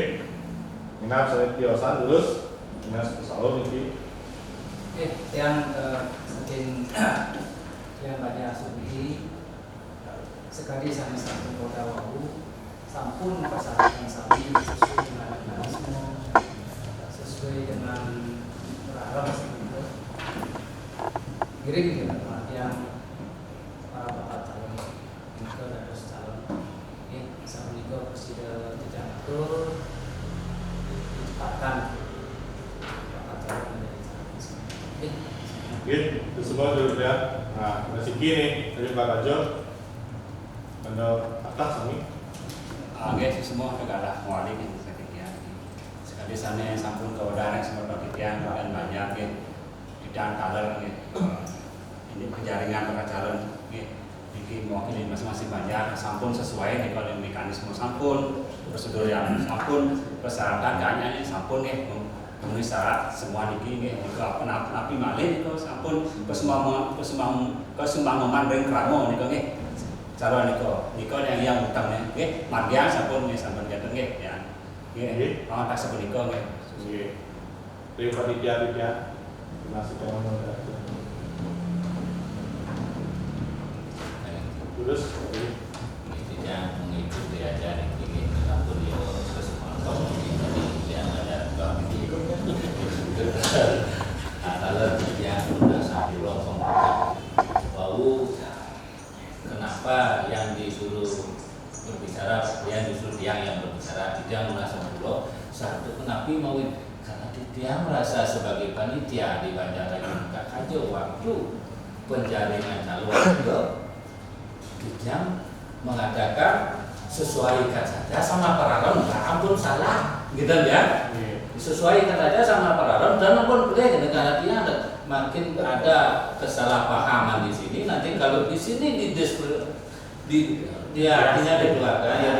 Minat saya diosa terus. Minat selalu ini.
Yang mungkin yang banyak studi sekali sama satu kota Wahu sampun persyaratan sami sesuai dengan mekanisme, sesuai dengan Perarang seperti Giring dengan perhatian para bapak calon nikah dan calon sama nikah presiden tidak atur dicepatkan bapak calon menjadi calon.
Oke, itu semua sudah lihat. Nah, masih gini dari Pak Rajo. Anda atas kami.
Oke, semua negara muali ini sekalian. Sekali sana sampun ke udara semua bagian dan banyak di dan kaler ini penjaringan para calon ini mewakili masing-masing banyak sampun sesuai dengan mekanisme sampun prosedur yang sampun persyaratan kayaknya sampun memenuhi syarat semua niki untuk apa napi malih itu sampun kesembangan ring kramo niki calon niko yang utang nggih marga sampun sampun gaten nggih ya nggih mawon pas punika nggih
nggih terima panitia masih terus
yang mengikuti acara ini sampun yo kesemangkong jadi yang ada kalau yang sudah sampai losong bau kenapa yang disuruh berbicara, yang disuruh yang berbicara tidak merasa pulau satu kenapa mau karena dia merasa sebagai panitia di Banjarnegara aja waktu penjaringan calon itu dia mengatakan sesuaikan saja sama Perarang, nggak ampun salah gitu ya sesuaikan saja sama Perarang dan ampun boleh karena dia ada makin ada kesalahpahaman di sini. Nanti kalau di sini dia artinya di keluarga ya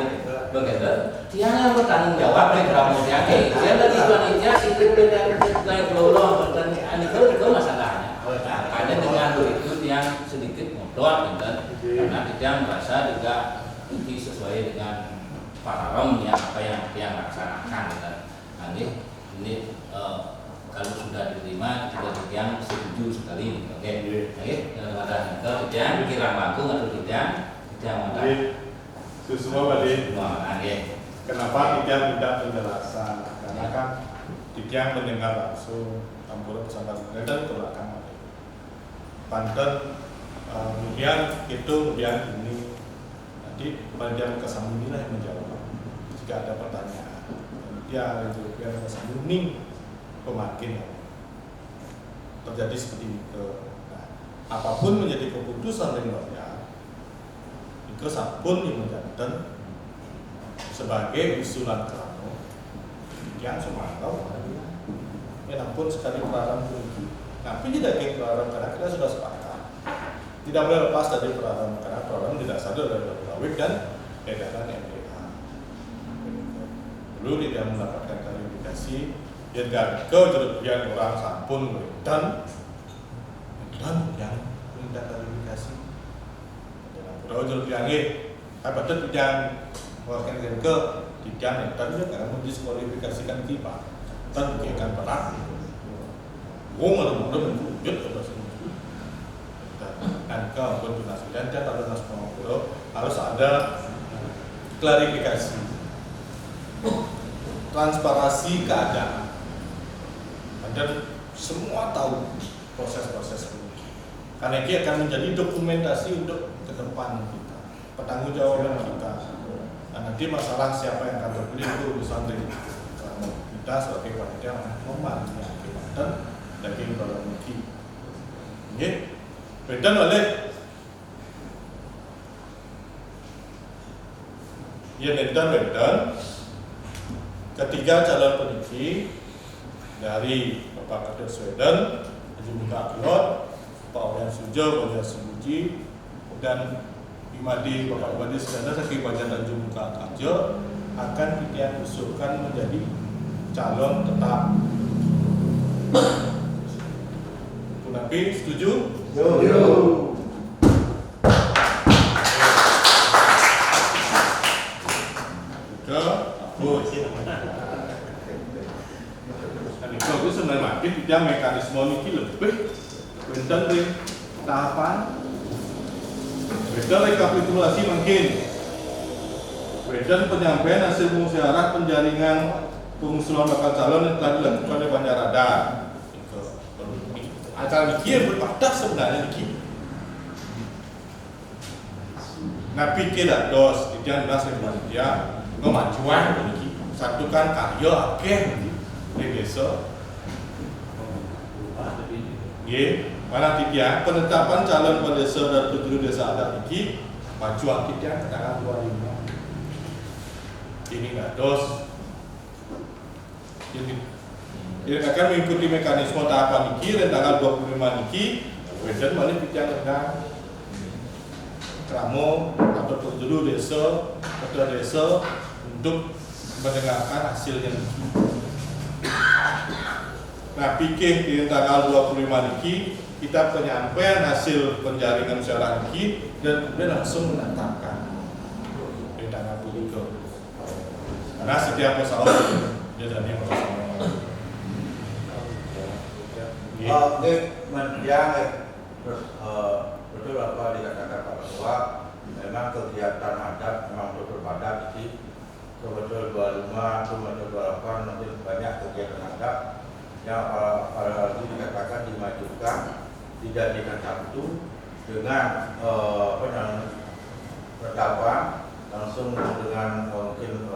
begitu. Dia yang bertanggung jawab di Pramudia. Dia lagi panitia itu kayak belum dan itu masalahnya. Ada dengan itu yang sedikit modal karena dia merasa juga ini sesuai dengan Perarang yang apa yang dia laksanakan. Nanti ini kalau sudah diterima kita yang setuju sekali oke yang ada kalau tidak kira mampu atau tidak ada
itu semua tadi kenapa tidak penjelasan karena kan tidak mendengar langsung campur bersama dan ke belakang Banten kemudian ini nanti bagian kesambung inilah yang menjawab jika ada pertanyaan dia itu biar kesambung pemakin terjadi seperti itu. Nah, apapun menjadi keputusan Lingkungan itu sampun yang menjadikan sebagai usulan Kramo yang semangkau. Ya nampun sekali perarang tinggi. Tapi tidak ke perarang karena kita sudah sepakat. Tidak boleh lepas dari perarang karena perarang tidak sadar dari pegawai dan edaran MDA. Dulu tidak mendapatkan klarifikasi, dia tidak kemudian orang sampun dan yang minta klarifikasi. Dalam pura jual biangnya, apa betul tidak mengeluarkan ke tidak yang tadi juga mendiskualifikasikan kita dan bukan berat. Malu-malu menunjuk terus. Dan kau koordinasi dan catatan nasional harus ada klarifikasi, transparansi keadaan, dan semua tahu proses-proses ini. Karena ini akan menjadi dokumentasi untuk ke depan kita, pertanggungjawaban kita. Dan nanti masalah siapa yang akan terpilih itu urusan dari kita sebagai panitia normal yang dan daging kalau mungkin. Ini beda oleh ya beda ketiga calon peniki dari Bapak Kadir Sweden, Haji Muka Akyot, Pak Oyan Sujo, Bapak Subuji, dan Imadi Bapak Imadi Sudana Saki Bajan Tanjung Muka Kajo akan kita usulkan menjadi calon tetap. Nabi setuju?
Setuju.
Itu sebenarnya tidak mekanisme ini lebih benda dari tahapan beda rekapitulasi mungkin beda penyampaian hasil musyawarah penjaringan pengusulan bakal calon yang telah dilakukan oleh Banjarada. Acara mikir berpadah sebenarnya mikir. Nabi kita dos tidak nas dia kemajuan ini satukan karya akeh di desa. Ye, mana tiga penetapan calon kepala desa dan tujuh desa adat ini maju akidnya ke tanggal 25. Ini nggak dos. Dia akan mengikuti mekanisme tahapan ini dan tanggal 25 ini kemudian balik bicara tentang kramo atau terjulu desa ketua desa untuk mendengarkan hasilnya ini. Nah pikir di tanggal 25 ini kita penyampaian hasil penjaringan musyawarah ini dan kemudian langsung menetapkan di tanggal 23 karena setiap pesawat dia dan yang bersama.
Oke, terus betul apa dikatakan Pak Ketua, memang kegiatan adat memang betul padat di betul 25, betul 28 nanti banyak kegiatan adat yang pada itu dikatakan dimajukan tidak dengan satu dengan penetapan langsung dengan mungkin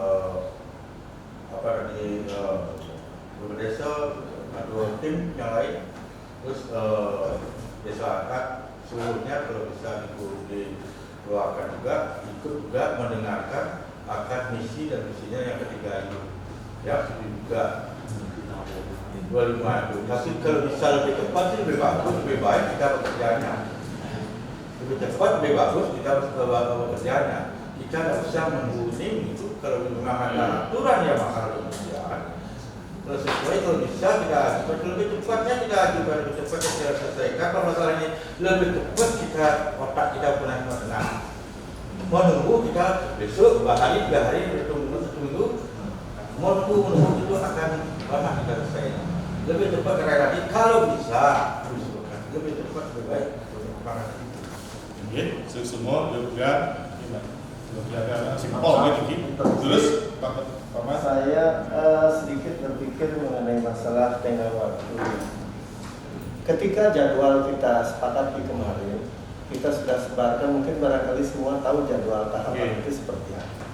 apa tadi desa atau tim yang lain. Terus desa adat seluruhnya kalau bisa dikeluarkan juga ikut juga mendengarkan akan misi dan misinya yang ketiga itu ya juga 25 itu. Tapi kalau bisa lebih cepat sih lebih bagus, lebih baik kita bekerjanya lebih cepat lebih bagus kita bekerjanya. Kita tidak bisa menunggu itu kalau memang ada aturan ya maka kemudian kalau sesuai kalau bisa kita lebih cepatnya kita juga lebih cepat kita selesaikan. Kalau masalah ini lebih cepat kita otak kita pernah tenang. Mau nunggu kita besok 2 hari 3 hari bertunggu satu minggu. Mau nunggu itu akan lama kita selesai. Lebih cepat tadi kalau bisa lebih cepat lebih baik.
Oke, semua juga terus Pak
Saya sedikit berpikir mengenai masalah tengah waktu. Ketika jadwal kita sepakati kemarin, kita sudah sebarkan, mungkin barangkali semua tahu jadwal tahapan itu seperti apa.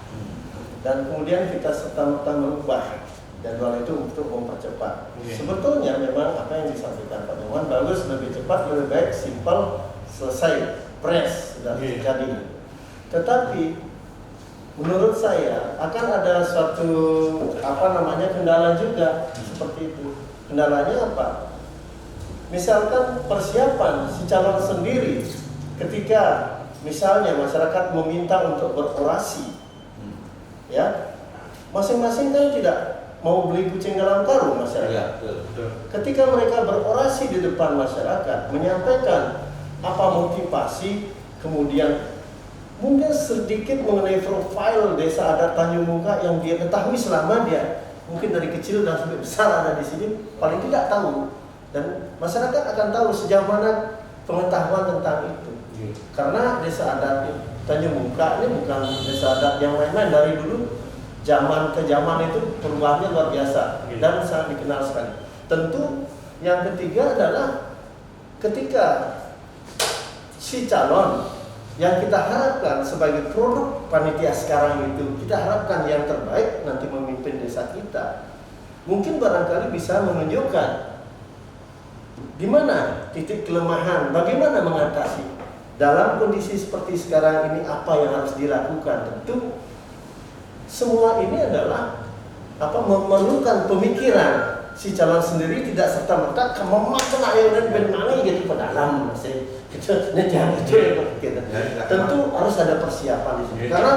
Dan kemudian kita serta-merta merubah jadwal itu untuk mempercepat. Sebetulnya memang apa yang disampaikan Pak Nyoman bagus, lebih cepat, lebih baik, simpel, selesai, press sudah terjadi. Tetapi menurut saya akan ada suatu kendala juga seperti itu. Kendalanya apa? Misalkan persiapan si calon sendiri ketika misalnya masyarakat meminta untuk berorasi, ya masing-masing kan tidak mau beli kucing dalam karung masyarakat. Ketika mereka berorasi di depan masyarakat, menyampaikan apa motivasi, kemudian mungkin sedikit mengenai profil desa adat Tanjung Muka yang dia ketahui selama dia mungkin dari kecil dan sampai besar ada di sini, paling tidak tahu, dan masyarakat akan tahu sejauh mana pengetahuan tentang itu. Karena desa adat Tanjung Muka ini bukan desa adat yang main-main. Dari dulu zaman ke zaman itu perubahannya luar biasa dan sangat dikenal sekali. Tentu yang ketiga adalah ketika si calon yang kita harapkan sebagai produk panitia sekarang itu, kita harapkan yang terbaik nanti memimpin desa kita, mungkin barangkali bisa menunjukkan di mana titik kelemahan, bagaimana mengatasi. Dalam kondisi seperti sekarang ini apa yang harus dilakukan? Tentu semua ini adalah memerlukan pemikiran si calon sendiri, tidak serta-merta kemampuan ayo dan benmani gitu ke dalam tentu harus ada persiapan di sini, karena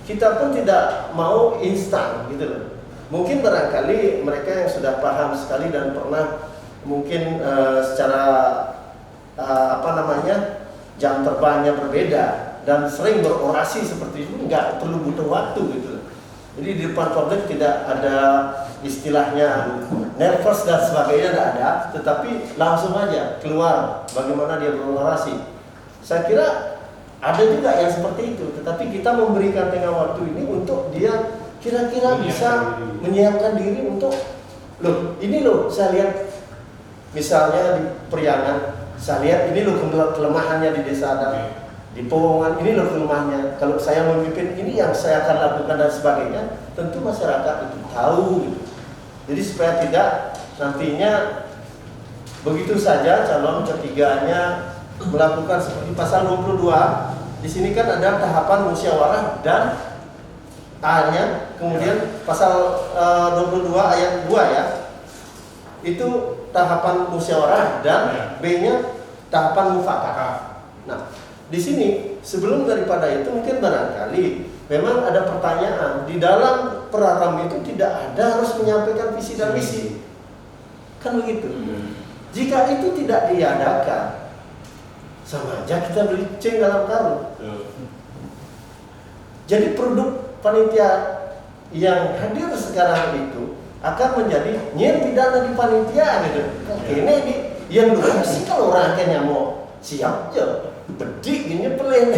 kita pun tidak mau instan gitu loh. Mungkin barangkali mereka yang sudah paham sekali dan pernah mungkin secara jam terbangnya berbeda dan sering berorasi seperti itu, nggak perlu butuh waktu gitu. Jadi di depan publik tidak ada istilahnya nervous dan sebagainya, tidak ada, tetapi langsung aja keluar bagaimana dia berorasi. Saya kira ada juga yang seperti itu, tetapi kita memberikan tengah waktu ini untuk dia kira-kira bisa menyiapkan diri untuk ini saya lihat misalnya di Priangan, saya lihat ini kelemahannya di desa adat, di Powongan ini kelemahannya. Kalau saya memimpin ini yang saya akan lakukan dan sebagainya, tentu masyarakat itu tahu gitu. Jadi supaya tidak nantinya begitu saja calon ketiganya melakukan seperti pasal 22. Di sini kan ada tahapan musyawarah dan A-nya, kemudian pasal 22 ayat 2 ya. Itu tahapan musyawarah dan B-nya tahapan mufakat. Nah, di sini sebelum daripada itu mungkin barangkali memang ada pertanyaan di dalam peraram itu tidak ada harus menyampaikan visi dan misi, kan begitu. Jika itu tidak diadakan, sama aja kita beli ceng dalam karung. Jadi produk panitia yang hadir sekarang itu akan menjadi nyer pidana di panitia gitu. Ini yang dulu sih kalau orang kayaknya mau siap aja. Bedik gini pelin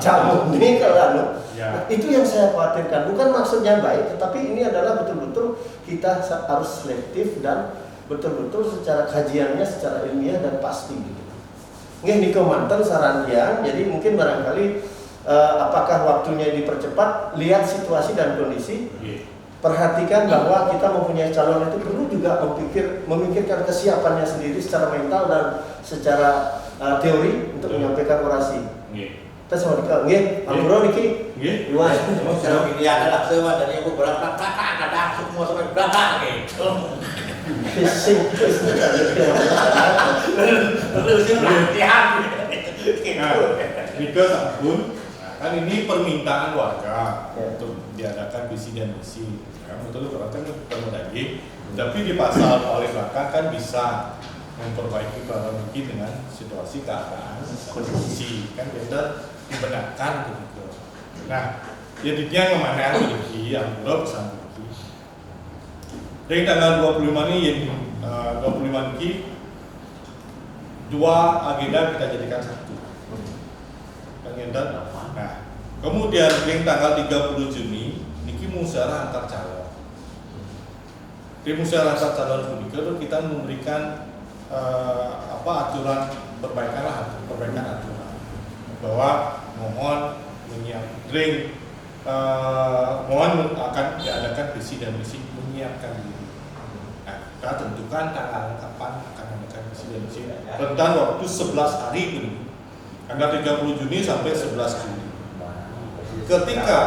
jamu nih kalau itu yang saya khawatirkan. Bukan maksudnya baik, tetapi ini adalah betul-betul kita harus selektif dan betul-betul secara kajiannya secara ilmiah dan pasti gitu. Ini kemantan saran dia. Jadi mungkin barangkali apakah waktunya dipercepat, lihat situasi dan kondisi. Perhatikan bahwa kita mempunyai calon itu perlu juga memikirkan kesiapannya sendiri secara mental dan secara teori untuk menyampaikan orasi. Kita sama dikau, Ambro niki, luas.
Kalau ini adalah semua dari ibu berangkat kadang semua sampai belakang gitu.
Fishing.
Mika Sabun, kan ini permintaan warga untuk diadakan visi dan misi. Betul kan ketemu lagi, tapi di pasal paling belakang kan bisa memperbaiki kronologi dengan situasi keadaan kondisi, kan kita dibenarkan begitu. Nah, jadinya kemana lagi yang belum bersama lagi. Dari tanggal 25 ini, 25 ini dua agenda kita jadikan satu. Nah, kemudian yang tanggal 30 Juni niki musyawarah antar calon. Di musyawarah antar calon itu kita memberikan aturan perbaikan aturan bahwa mohon mohon akan diadakan visi dan misi menyiapkan diri. Nah, kita tentukan tanggal kapan akan mengadakan visi dan misi. Rentang waktu 11 hari ini. Tanggal 30 Juni sampai 11 Juni. Ketika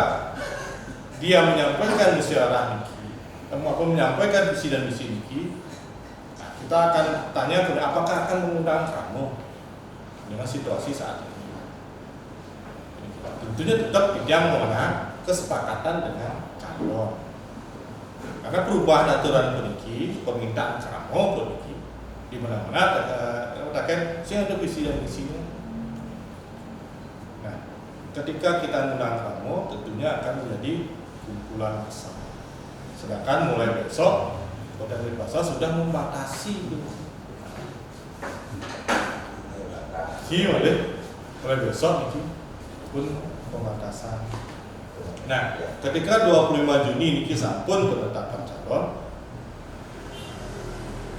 dia menyampaikan musyawarah niki, maupun menyampaikan visi dan misi niki, nah, kita akan tanya apakah akan mengundang kamu dengan situasi saat ini. Tentunya tetap dia mengenai kesepakatan dengan calon. Karena perubahan aturan peniki, permintaan kamu peniki, di mana-mana katakan saya ada visi dan misinya. Nah, ketika kita mengundang kamu, tentunya akan menjadi kumpulan besar. Sedangkan mulai besok, Kota Denpasar sudah membatasi itu. Mulai besok ini pun pembatasan. Nah, ketika 25 Juni ini sampun penetapan calon,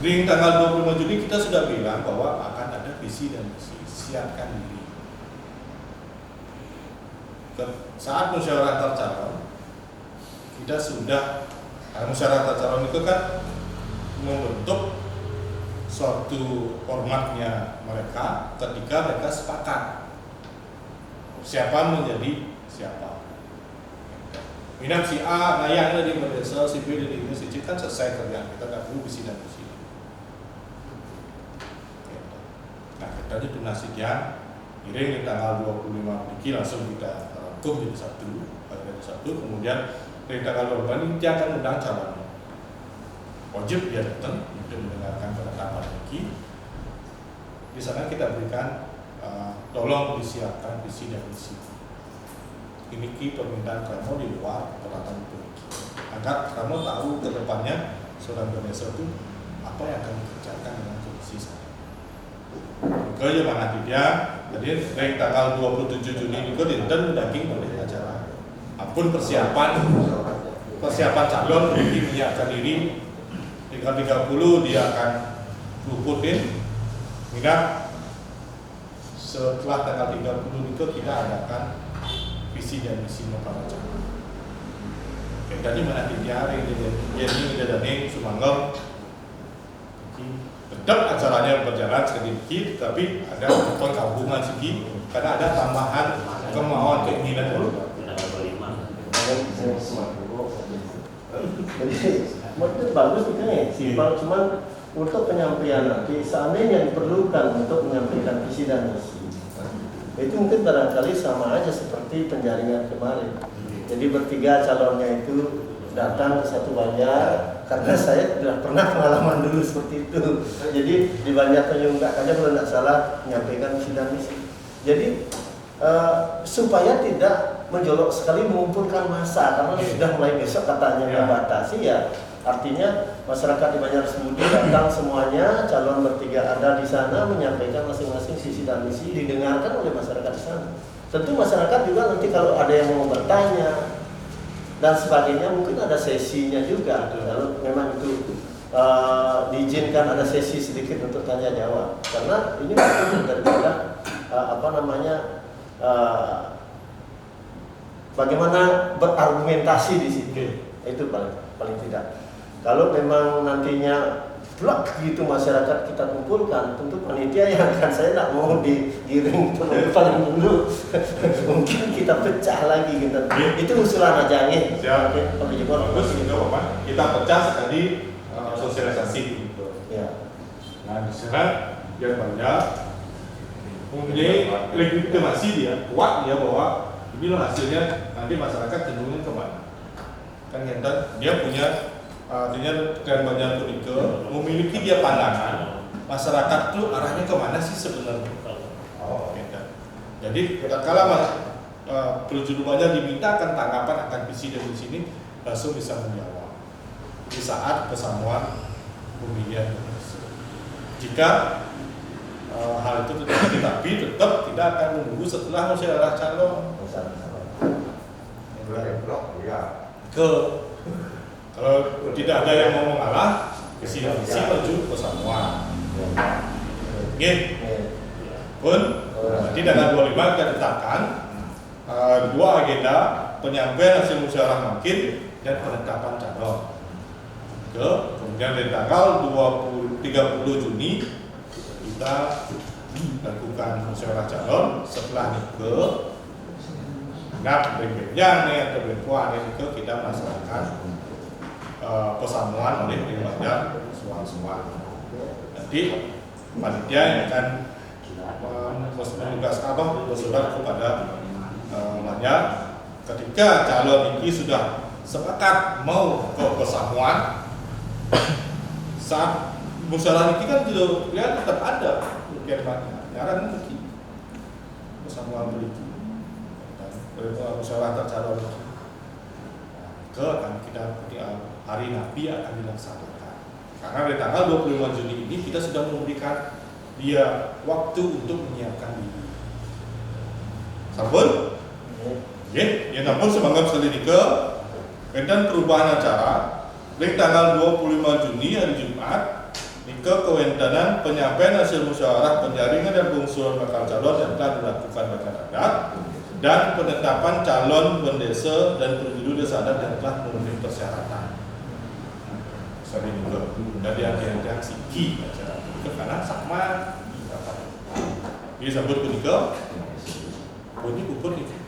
di tanggal 25 Juni kita sudah bilang bahwa akan ada visi dan misi, siapkan diri. Saat musyawarah antar calon, kita sudah musyawarah antar calon itu kan membentuk suatu formatnya mereka ketika mereka sepakat siapa menjadi siapa. Minat si A, nayang dari desa, si B dari ini, si C kan selesai kerjaan kita, nggak perlu visi dan misi. Nah, kita donasi yang kirim di tanggal 25 ini langsung kita rangkum jadi satu, kemudian dari tanggal 25 ini dia akan undang calonnya. Wajib dia datang untuk mendengarkan penetapan ini. Di sana kita berikan tolong disiapkan visi dan misi. Ini permintaan kamu di luar peraturan itu, agar kamu tahu ke depannya seorang Indonesia itu apa yang akan dikerjakan dengan kondisi saya. Kerja mana dia? Jadi dari tanggal 27 Juni itu dinten daging oleh acara. Apapun persiapan calon ini menyiapkan diri. Tanggal 30 dia akan luputin minat. Setelah tanggal 30 itu kita adakan visi dan misi para calon. Oke, tadi mana diari jadi dari Sumanggong. Tetap acaranya berjalan sedikit, tapi ada penggabungan sedikit karena ada tambahan kemauan keinginan dulu.
Jadi bagus nih, simpel, cuman untuk penyampaian nanti seandainya diperlukan untuk menyampaikan visi dan misi. Itu mungkin barangkali sama aja seperti penjaringan kemarin. Jadi bertiga calonnya itu datang ke satu Banjar, karena saya sudah pernah pengalaman dulu seperti itu. Jadi di Banjar Tanjung aja kalau tidak salah menyampaikan visi dan misi. Jadi supaya tidak menjolok sekali mengumpulkan massa, karena sudah mulai besok katanya membatasi ya. Artinya masyarakat di Banjar Semudi datang semuanya, calon bertiga ada di sana menyampaikan masing-masing visi dan misi, didengarkan oleh masyarakat di sana. Tentu masyarakat juga nanti kalau ada yang mau bertanya dan sebagainya mungkin ada sesinya juga. Kalau memang itu diizinkan ada sesi sedikit untuk tanya jawab, karena ini mungkin daripada bagaimana berargumentasi di situ. Itu paling tidak. Kalau memang nantinya blok gitu masyarakat kita kumpulkan, tentu panitia yang akan saya tidak mau digiring paling dulu. Mungkin kita pecah lagi gitu. Itu usulan aja nih.
Bagus gitu Bapak. Kita pecah sekali sosialisasi gitu.
Ya.
Nah, di sana yang banyak mempunyai legitimasi dia, kuat dia bahwa ini hasilnya nanti masyarakat cenderungnya kemana. Kan dia punya artinya Grand Banjar Tunike memiliki dia pandangan masyarakat tuh arahnya kemana sih sebenarnya. Jadi kala Pelujur Banjar dimintakan tanggapan akan visi dan misi ini, langsung bisa menjawab di saat persamuan pemilihan. Jika hal itu terjadi, tapi tetap tidak akan menunggu setelah musyawarah calon. Kalau tidak ada yang mau mengalah, visi dan misi maju persamuan. Pun nanti tanggal 25 kita tetapkan dua agenda penyampaian hasil musyawarah makin dan penetapan calon. Kemudian dari tanggal 30 Juni kita lakukan musyawarah calon. Setelah itu Nah, berikutnya nih atau berikutnya itu kita melaksanakan pesamuan oleh Banjar Suang-Suang. Nanti panitia yang akan menugaskan bersurat kepada Banjar ketika calon ini sudah sepakat mau ke pesamuan. Saat musyawarah ini kan juga lihat tetap ada nyaran ini pesamuan beriki dan musyawarah antar calon ke akan kita hari Nabi akan dilaksanakan karena dari tanggal 25 Juni ini kita sudah memberikan dia waktu untuk menyiapkan diri. Sampun? Ya, yang namun semangat sekali ke dan perubahan acara dari tanggal 25 Juni hari Jumat ke kewenangan penyampaian hasil musyawarah penjaringan dan pengumuman bakal calon yang telah dilakukan bakal adat dan penetapan calon pendesa dan penjuru desa adat yang telah memenuhi persyaratan. Sorry juga dari akhir-akhir siki acara itu karena sama ini sambut kunika bunyi kupur ini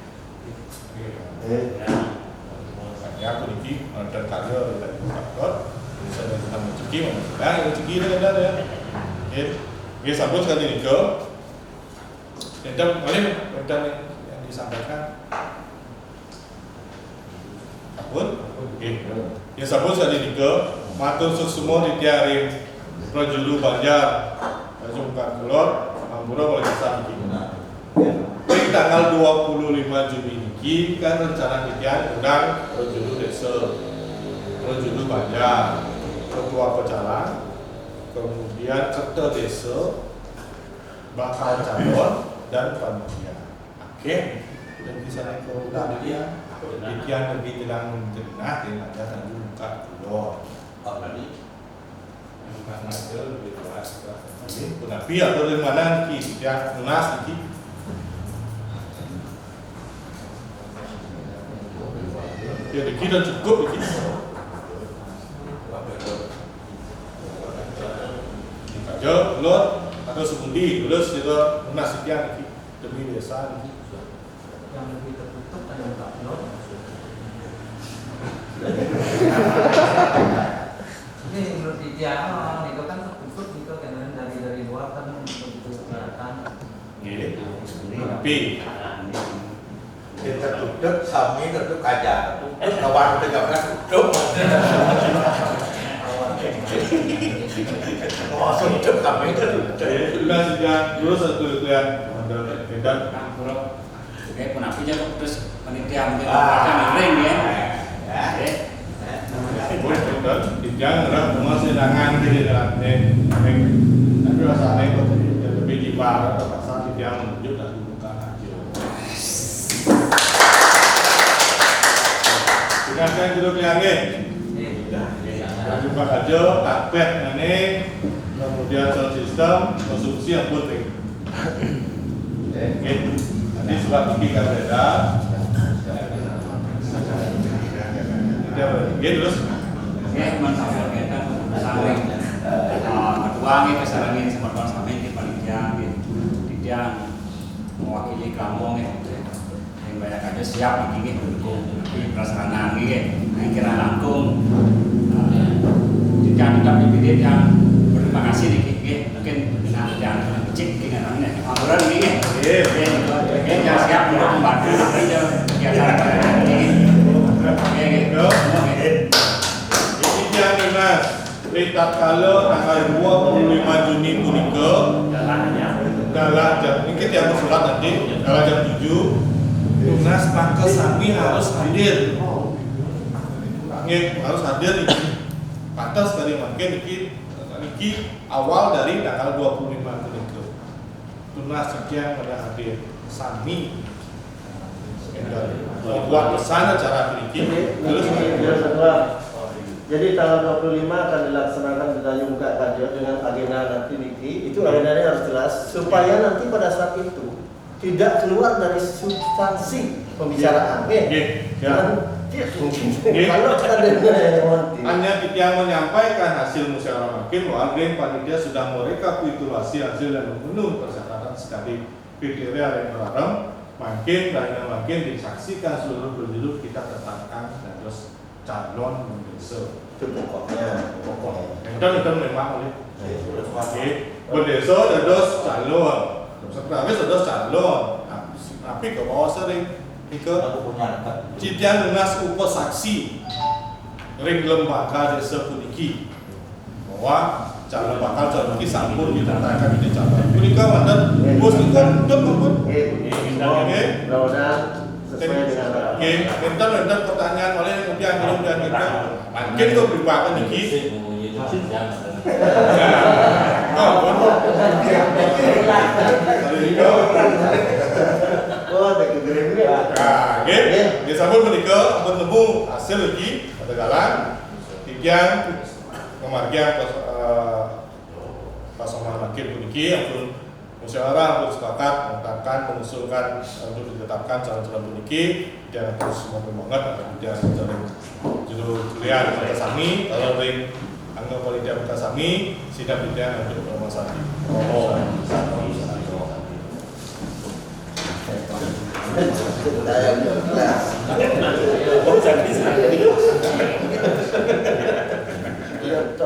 ya kuniki dan karya dari faktor saya tentang rezeki mana rezeki itu ada ya ini sambut sekali nika tentang yang disampaikan apun yang sambut sekali nika matur semua ditiarin Rajulu Banjar Jumkan Kulor Mambura oleh Jasa Iki di tanggal 25 Juni ini kan rencana kita undang Rajulu Desa Rajulu Banjar Ketua Pecalang kemudian Ketua Desa bakal calon dan panitia. Oke dan bisa naik ke undang dia demikian lebih tenang jenah yang ada tadi buka Kulor karena itu lebih luas tapi atau dari mana kita lunas ini ya kita cukup ini aja keluar atau sebundi terus itu lunas sekian ini demi desa ini
yang lebih tertutup ada buka blog. Ini menurut dia itu kan tertutup gitu kan dari luar kan begitu kelihatan.
Tapi
Kita tutup sami tutup kaca tutup kawan tegakkan tutup tutup kami tutup
sudah sejak dulu satu yang ada dan
Oke, penapinya terus panitia mungkin akan ring ya.
Jangan masih dangan di dalam tapi rasanya itu lebih di bar atau pasal dia menunjuk dan dibuka aja. Silakan duduk lagi. Buka aja, karpet ini, kemudian sound system, konstruksi yang penting. Oke, nanti surat ini kan beda. Oke, terus.
Oke, mantap kita saling kedua nih kesalahan sama kawan sampai di panitia dia mewakili kampung yang banyak aja siap ini mendukung di prasarana ini kira langkung jangan tetap dipilih yang berterima kasih nih mungkin jangan cek dengan ini amuran ini yang siap untuk membantu kegiatan ini
Berita kalau tanggal 25 Juni punika dalam jam ini kita yang bersurat nanti dalam jam 7 Tunas Pangkes Sami harus hadir. Harus hadir ini. Pantas dari makin ini awal dari tanggal 25 punika. Tunas sekian pada hadir Sami. Membuat pesan acara ini terus
jadi tanggal 25 akan dilaksanakan bertanya muka kajian dengan agenda nanti Niki. Itu agendanya harus jelas supaya nanti pada saat itu tidak keluar dari substansi pembicaraan. Kalau agendanya yang
hanya kita menyampaikan hasil musyawarah hakim bahwa panitia sudah merekapitulasi hasil dan memenuhi persyaratan sekali kriteria yang beragam makin disaksikan seluruh penduduk kita tetapkan dados calon mendesa.
Itu pokoknya.
Itu memang oleh oke, mendesa dados calon, sekretaris dados calon. Tapi ke bawah sering ke
Aku punya lekat.
Citian Lunas upasaksi ring lembaga desa puniki bahwa calon bakal calon ki sampun ditetapkan di calon. Punika wonten bos niku untuk maupun
Mudah-mudahan sesuai dengan harapan.
Oke, enten pertanyaan oleh kemudian kita mungkin kok beribakan iki.
Oh, tak kegering ya.
Nah, nggih, disambut menika bertemu hasil iki ketegalan tiang kemargian pasangan makin puniki ampun musyawarah untuk sepakat menetapkan mengusulkan untuk ditetapkan calon-calon puniki dan terus semua banget kemudian judul kuliah kita sami kalau ring anggap politik kita sami sidang tidak untuk permasalahan.
Iya,